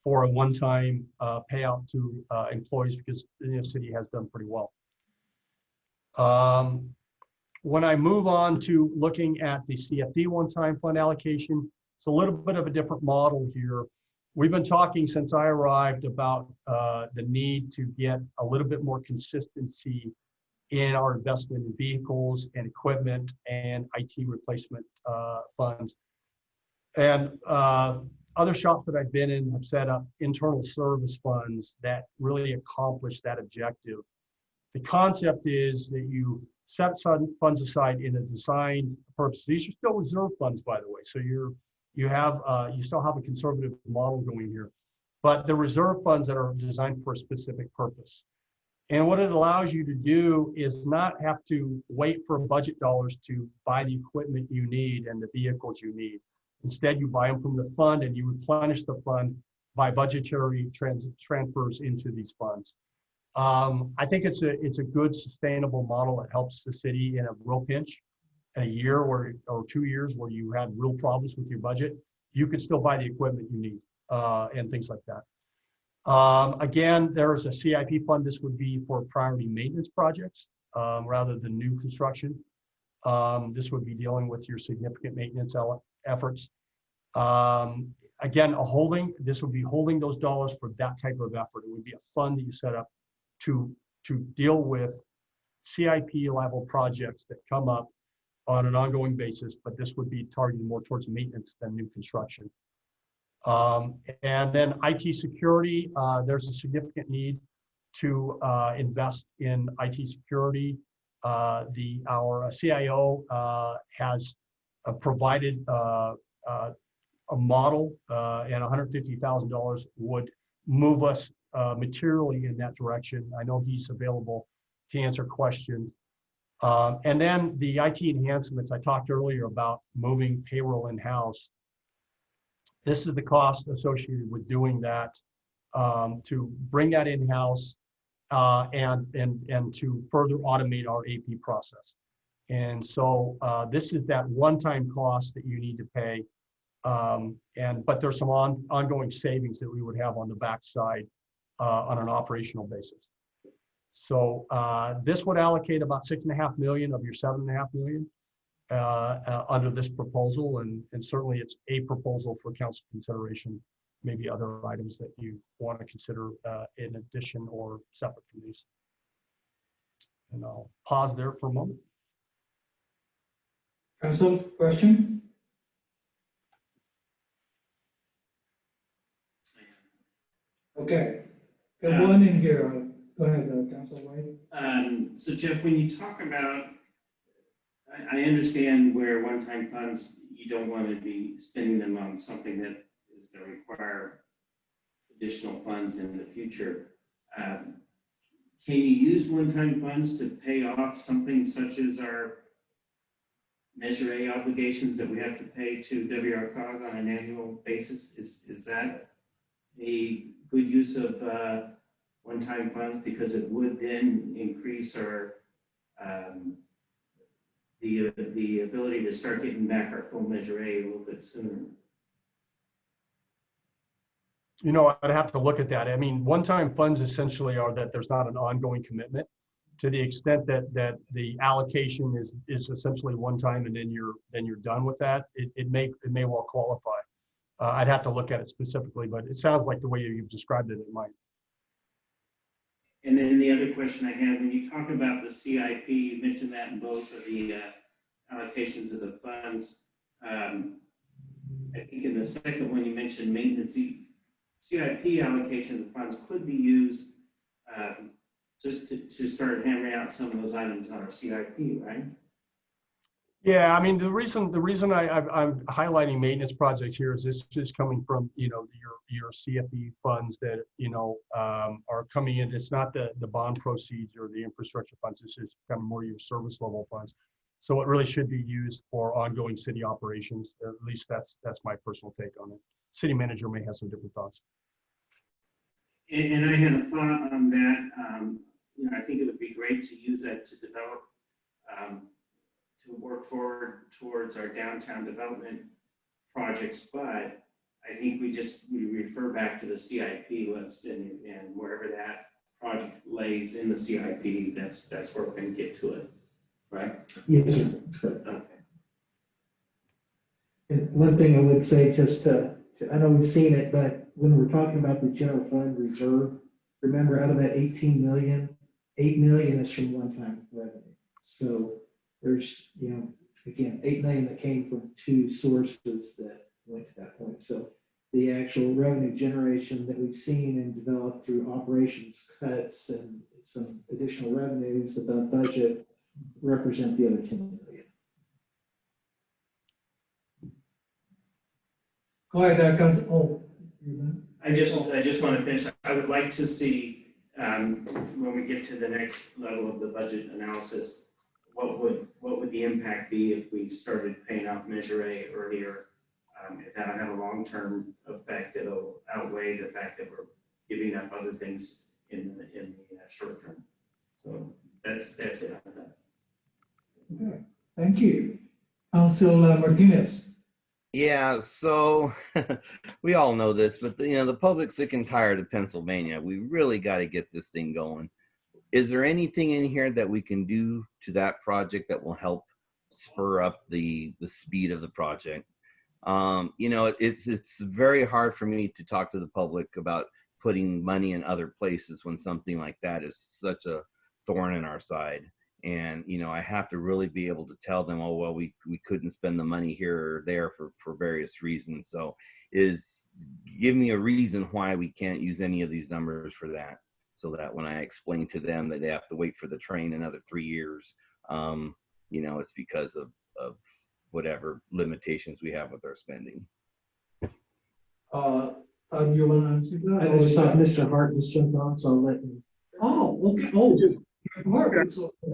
for a one-time payout to employees, because the city has done pretty well. When I move on to looking at the CFD one-time fund allocation, it's a little bit of a different model here. We've been talking since I arrived about the need to get a little bit more consistency in our investment in vehicles and equipment and IT replacement funds. And other shops that I've been in have set up internal service funds that really accomplish that objective. The concept is that you set some funds aside in a designed purpose. These are still reserve funds, by the way. So you still have a conservative model going here, but the reserve funds that are designed for a specific purpose. And what it allows you to do is not have to wait for budget dollars to buy the equipment you need and the vehicles you need. Instead, you buy them from the fund and you replenish the fund by budgetary transfers into these funds. I think it's a good sustainable model that helps the city in a real pinch. In a year or 2 years where you had real problems with your budget, you could still buy the equipment you need and things like that. Again, there's a CIP fund. This would be for priority maintenance projects rather than new construction. This would be dealing with your significant maintenance efforts. Again, this would be holding those dollars for that type of effort. It would be a fund that you set up to deal with CIP level projects that come up on an ongoing basis, but this would be targeted more towards maintenance than new construction. And then IT security, there's a significant need to invest in IT security. Our CIO has provided a model, and $150,000 would move us materially in that direction. I know he's available to answer questions. And then the IT enhancements, I talked earlier about moving payroll in-house. This is the cost associated with doing that, to bring that in-house and to further automate our AP process. And so this is that one-time cost that you need to pay. But there's some ongoing savings that we would have on the backside on an operational basis. So this would allocate about $6.5 million of your $7.5 million under this proposal, and certainly it's a proposal for council consideration, maybe other items that you want to consider in addition or separate from these. And I'll pause there for a moment. Council, question? Okay, got one in here. Go ahead, Council White. So Jeff, when you talk about, I understand where one-time funds, you don't want to be spending them on something that is going to require additional funds in the future. Can you use one-time funds to pay off something such as our Measure A obligations that we have to pay to WRCOG on an annual basis? Is that a good use of one-time funds, because it would then increase our the ability to start getting back our full Measure A little bit sooner? You know, I'd have to look at that. I mean, one-time funds essentially are that there's not an ongoing commitment. To the extent that the allocation is essentially one time and then you're done with that, it may well qualify. I'd have to look at it specifically, but it sounds like the way you've described it, it might. And then the other question I have, when you talk about the CIP, you mentioned that in both of the allocations of the funds. I think in the second one you mentioned maintenance. The CIP allocation of the funds could be used just to start hammering out some of those items on our CIP, right? Yeah, I mean, the reason I'm highlighting maintenance projects here is this is coming from, you know, your CFE funds that, you know, are coming in. It's not the bond proceeds or the infrastructure funds. This is kind of more your service level funds. So it really should be used for ongoing city operations. At least that's my personal take on it. City manager may have some different thoughts. And I had a thought on that. You know, I think it would be great to use that to develop, to work forward towards our downtown development projects, but I think we refer back to the CIP list, and wherever that project lays in the CIP, that's where we're going to get to it, right? Yes, sir. That's correct. Okay. And one thing I would say, just I know we've seen it, but when we're talking about the general fund reserve, remember out of that 18 million, 8 million is from one-time revenue. So there's, you know, again, 8 million that came from two sources that went to that point. So the actual revenue generation that we've seen and developed through operations cuts and some additional revenues above budget represent the other 10 million. Go ahead, Council. Oh, I just want to finish. I would like to see, when we get to the next level of the budget analysis, what would the impact be if we started paying out Measure A earlier? If that'll have a long-term effect, it'll outweigh the fact that we're giving up other things in the short term. So that's it. okay. Thank you. Council Martinez. Yeah, so we all know this, but the public's sick and tired of Pennsylvania. We really got to get this thing going. Is there anything in here that we can do to that project that will help spur up the speed of the project? It's very hard for me to talk to the public about putting money in other places when something like that is such a thorn in our side. And, I have to really be able to tell them, oh, well, we couldn't spend the money here or there for various reasons. So give me a reason why we can't use any of these numbers for that. So that when I explain to them that they have to wait for the train another 3 years, it's because of whatever limitations we have with our spending. You want to answer that? I just saw Mr. Hart just jumped on, so I'll let him. Oh, okay. Oh, just Mark.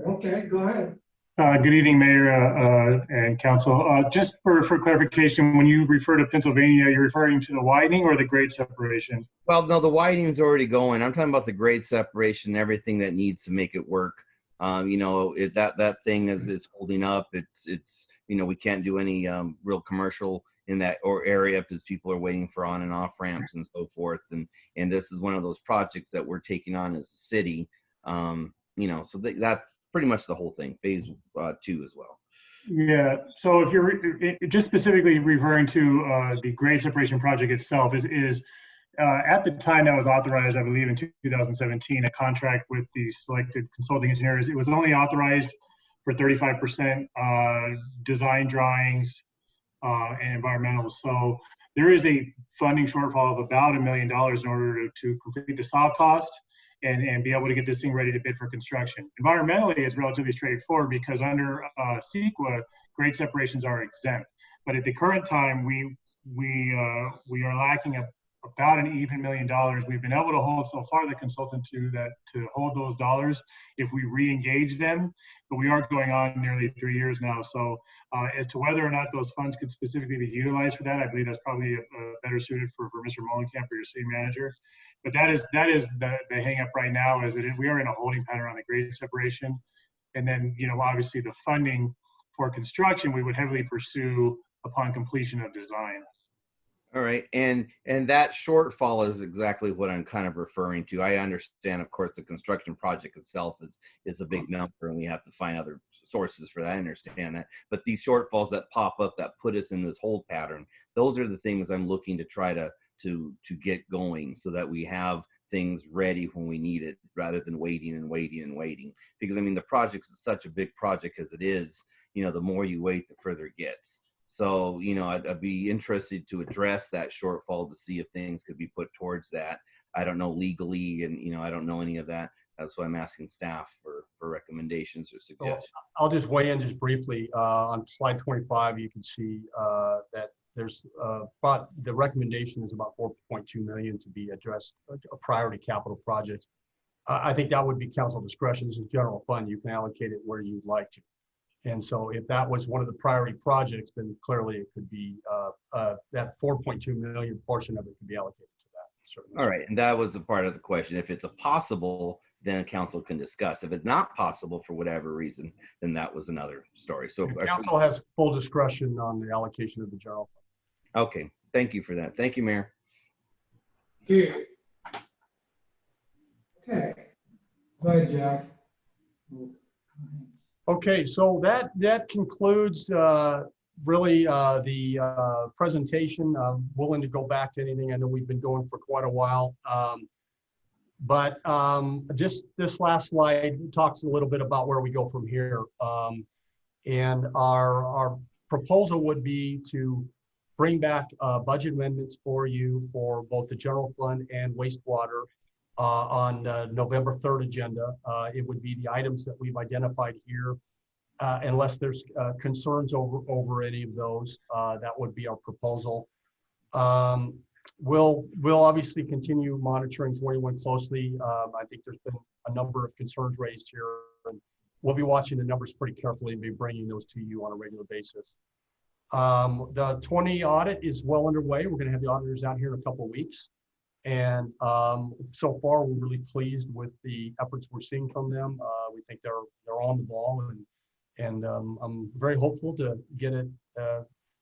Okay, go ahead. Good evening, Mayor and Council. Just for clarification, when you refer to Pennsylvania, you're referring to the widening or the grade separation? Well, no, the widening's already going. I'm talking about the grade separation, everything that needs to make it work. That thing is holding up. It's we can't do any real commercial in that area because people are waiting for on and off ramps and so forth. And this is one of those projects that we're taking on as a city. So that's pretty much the whole thing, phase 2 as well. Yeah, so if you're just specifically referring to the grade separation project itself, is at the time that was authorized, I believe in 2017, a contract with the selected consulting engineers, it was only authorized for 35% design drawings and environmental. So there is a funding shortfall of about $1 million in order to complete the soft cost and be able to get this thing ready to bid for construction. Environmentally, it's relatively straightforward because under CEQA, grade separations are exempt. But at the current time, we are lacking about an even $1 million. We've been able to hold so far the consultant to hold those dollars if we re-engage them, but we are going on nearly 3 years now. So as to whether or not those funds could specifically be utilized for that, I believe that's probably better suited for Mr. Molenkamp or your city manager. But that is the hang up right now is that we are in a holding pattern on the grade separation. And then, obviously the funding for construction, we would heavily pursue upon completion of design. All right, and that shortfall is exactly what I'm kind of referring to. I understand, of course, the construction project itself is a big number, and we have to find other sources for that. I understand that, but these shortfalls that pop up that put us in this hold pattern, those are the things I'm looking to try to get going, so that we have things ready when we need it, rather than waiting and waiting and waiting. Because the project is such a big project as it is. The more you wait, the further it gets. So, I'd be interested to address that shortfall to see if things could be put towards that. I don't know legally, and, I don't know any of that. That's why I'm asking staff for recommendations or suggestions. So I'll just weigh in just briefly. On slide 25, you can see that there's the recommendation is about 4.2 million to be addressed, a priority capital project. I think that would be council discretion. This is general fund. You can allocate it where you'd like to. And so if that was one of the priority projects, then clearly it could be that 4.2 million portion of it could be allocated to that. Certainly. All right, and that was a part of the question. If it's a possible, then council can discuss. If it's not possible for whatever reason, then that was another story. So the council has full discretion on the allocation of the general fund. Okay, thank you for that. Thank you, Mayor. Okay. Go ahead, Jeff. Okay, so that concludes really the presentation. I'm willing to go back to anything. I know we've been going for quite a while. But just this last slide talks a little bit about where we go from here. And our proposal would be to bring back budget amendments for you for both the general fund and wastewater on November 3rd agenda. It would be the items that we've identified here. Unless there's concerns over any of those, that would be our proposal. We'll obviously continue monitoring 21 closely. I think there's been a number of concerns raised here, and we'll be watching the numbers pretty carefully and be bringing those to you on a regular basis. The 20 audit is well underway. We're going to have the auditors out here in a couple of weeks, and so far we're really pleased with the efforts we're seeing from them. We think they're on the ball, and I'm very hopeful to get it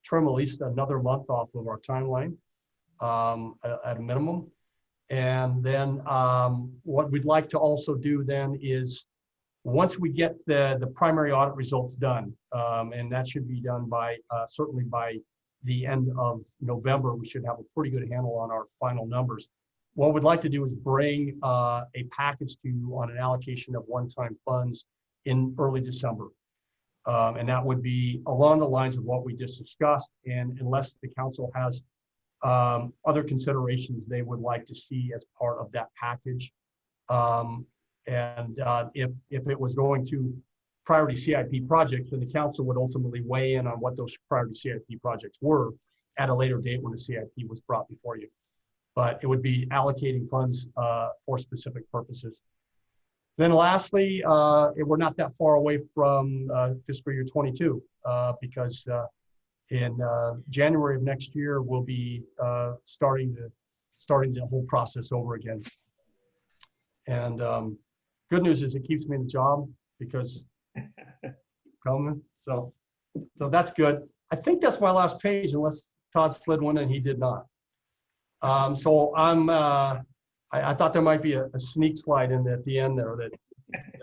trim at least another month off of our timeline at a minimum. And then what we'd like to also do then is, once we get the primary audit results done, and that should be done by certainly by the end of November, we should have a pretty good handle on our final numbers. What we'd like to do is bring a package to you on an allocation of one-time funds in early December. And that would be along the lines of what we just discussed. And unless the council has other considerations they would like to see as part of that package. If it was going to priority CIP projects, then the council would ultimately weigh in on what those priority CIP projects were at a later date when the CIP was brought before you. But it would be allocating funds for specific purposes. Then lastly, we're not that far away from fiscal year 22 because in January of next year, we'll be starting the whole process over again. And good news is it keeps me in the job because coming. So that's good. I think that's my last page, unless Todd slid one and he did not. So I thought there might be a sneak slide in at the end there that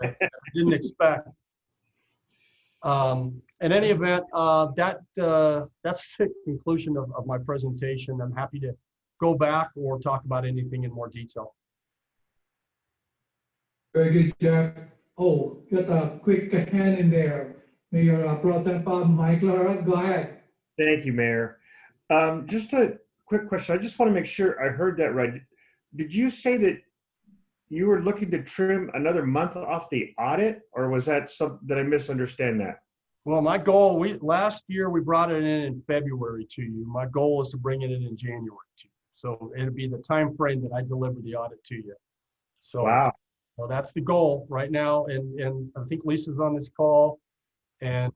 I didn't expect. In any event, that's the conclusion of my presentation. I'm happy to go back or talk about anything in more detail. Very good, Jeff. Oh, got a quick hand in there. Mayor Pro Tem Mike Lara, go ahead. Thank you, Mayor. Just a quick question. I just want to make sure I heard that right. Did you say that you were looking to trim another month off the audit, or was that something that I misunderstand that? Well, my goal, last year we brought it in February to you. My goal is to bring it in January to you. So it'll be the time frame that I deliver the audit to you. So wow. Well, that's the goal right now. And I think Lisa's on this call, and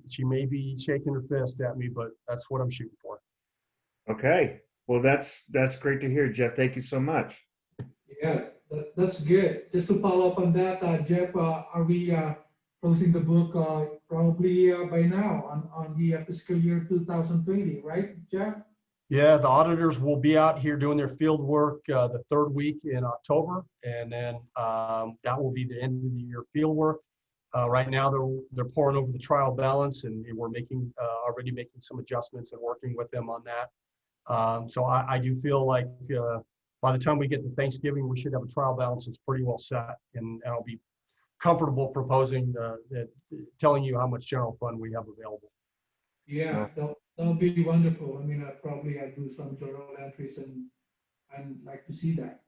she may be shaking her fist at me, but that's what I'm shooting for. Okay. Well, that's great to hear, Jeff. Thank you so much. Yeah, that's good. Just to follow up on that, Jeff, are we closing the book probably by now on the fiscal year 2020, right, Jeff? Yeah, the auditors will be out here doing their field work the third week in October, and then that will be the end of the year field work. Right now, they're pouring over the trial balance, and we're already making some adjustments and working with them on that. So I do feel like by the time we get to Thanksgiving, we should have a trial balance that's pretty well set, and I'll be comfortable proposing telling you how much general fund we have available. Yeah, that'll be wonderful. I mean, I'll do some journal entries and like to see that.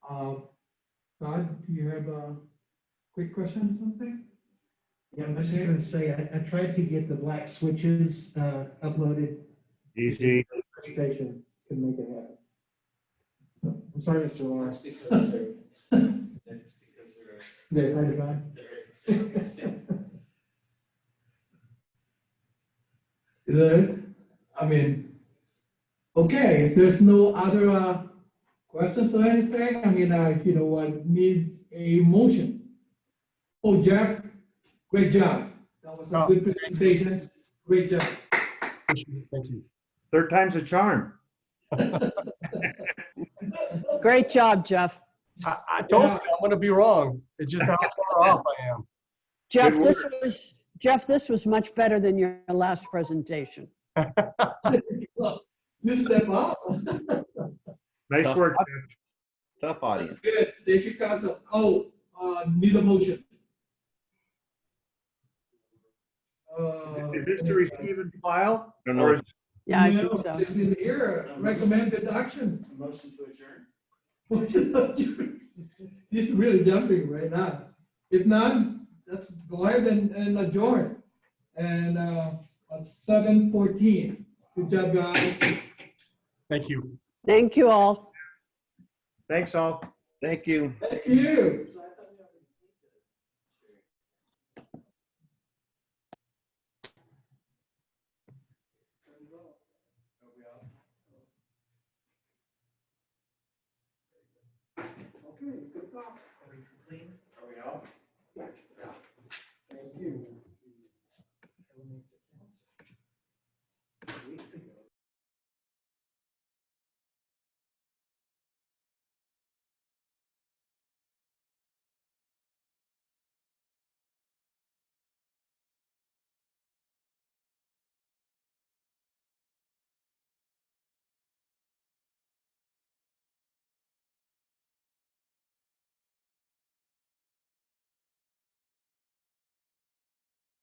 Todd, do you have a quick question or something? Yeah, I was just going to say, I tried to get the black switches uploaded. Easy. Presentation couldn't make it happen. So, I'm sorry, Mr. Lawrence. That's because They're hard to find. Is it? I mean, okay, if there's no other questions or anything, I mean, I need a motion. Oh, Jeff, great job. That was some good presentations. Great job. Thank you. Third time's a charm. Great job, Jeff. I told you I'm going to be wrong. It's just how far off I am. Jeff, this was much better than your last presentation. Well, you step up. Nice Tough work, audience. Jeff. Tough audience. That's good. Thank you, Council. Oh, need a motion. Is this to receive and file? I don't know. Or is Yeah, I think No, so. it's in here, recommended action. A motion to adjourn? He's really jumping right now. If not, let's go ahead and adjourn. And at 7:14. Good job, guys. Thank you. Thank you all. Thanks all. Thank you. Thank you. Okay, good talk. Are we clean? Are we out?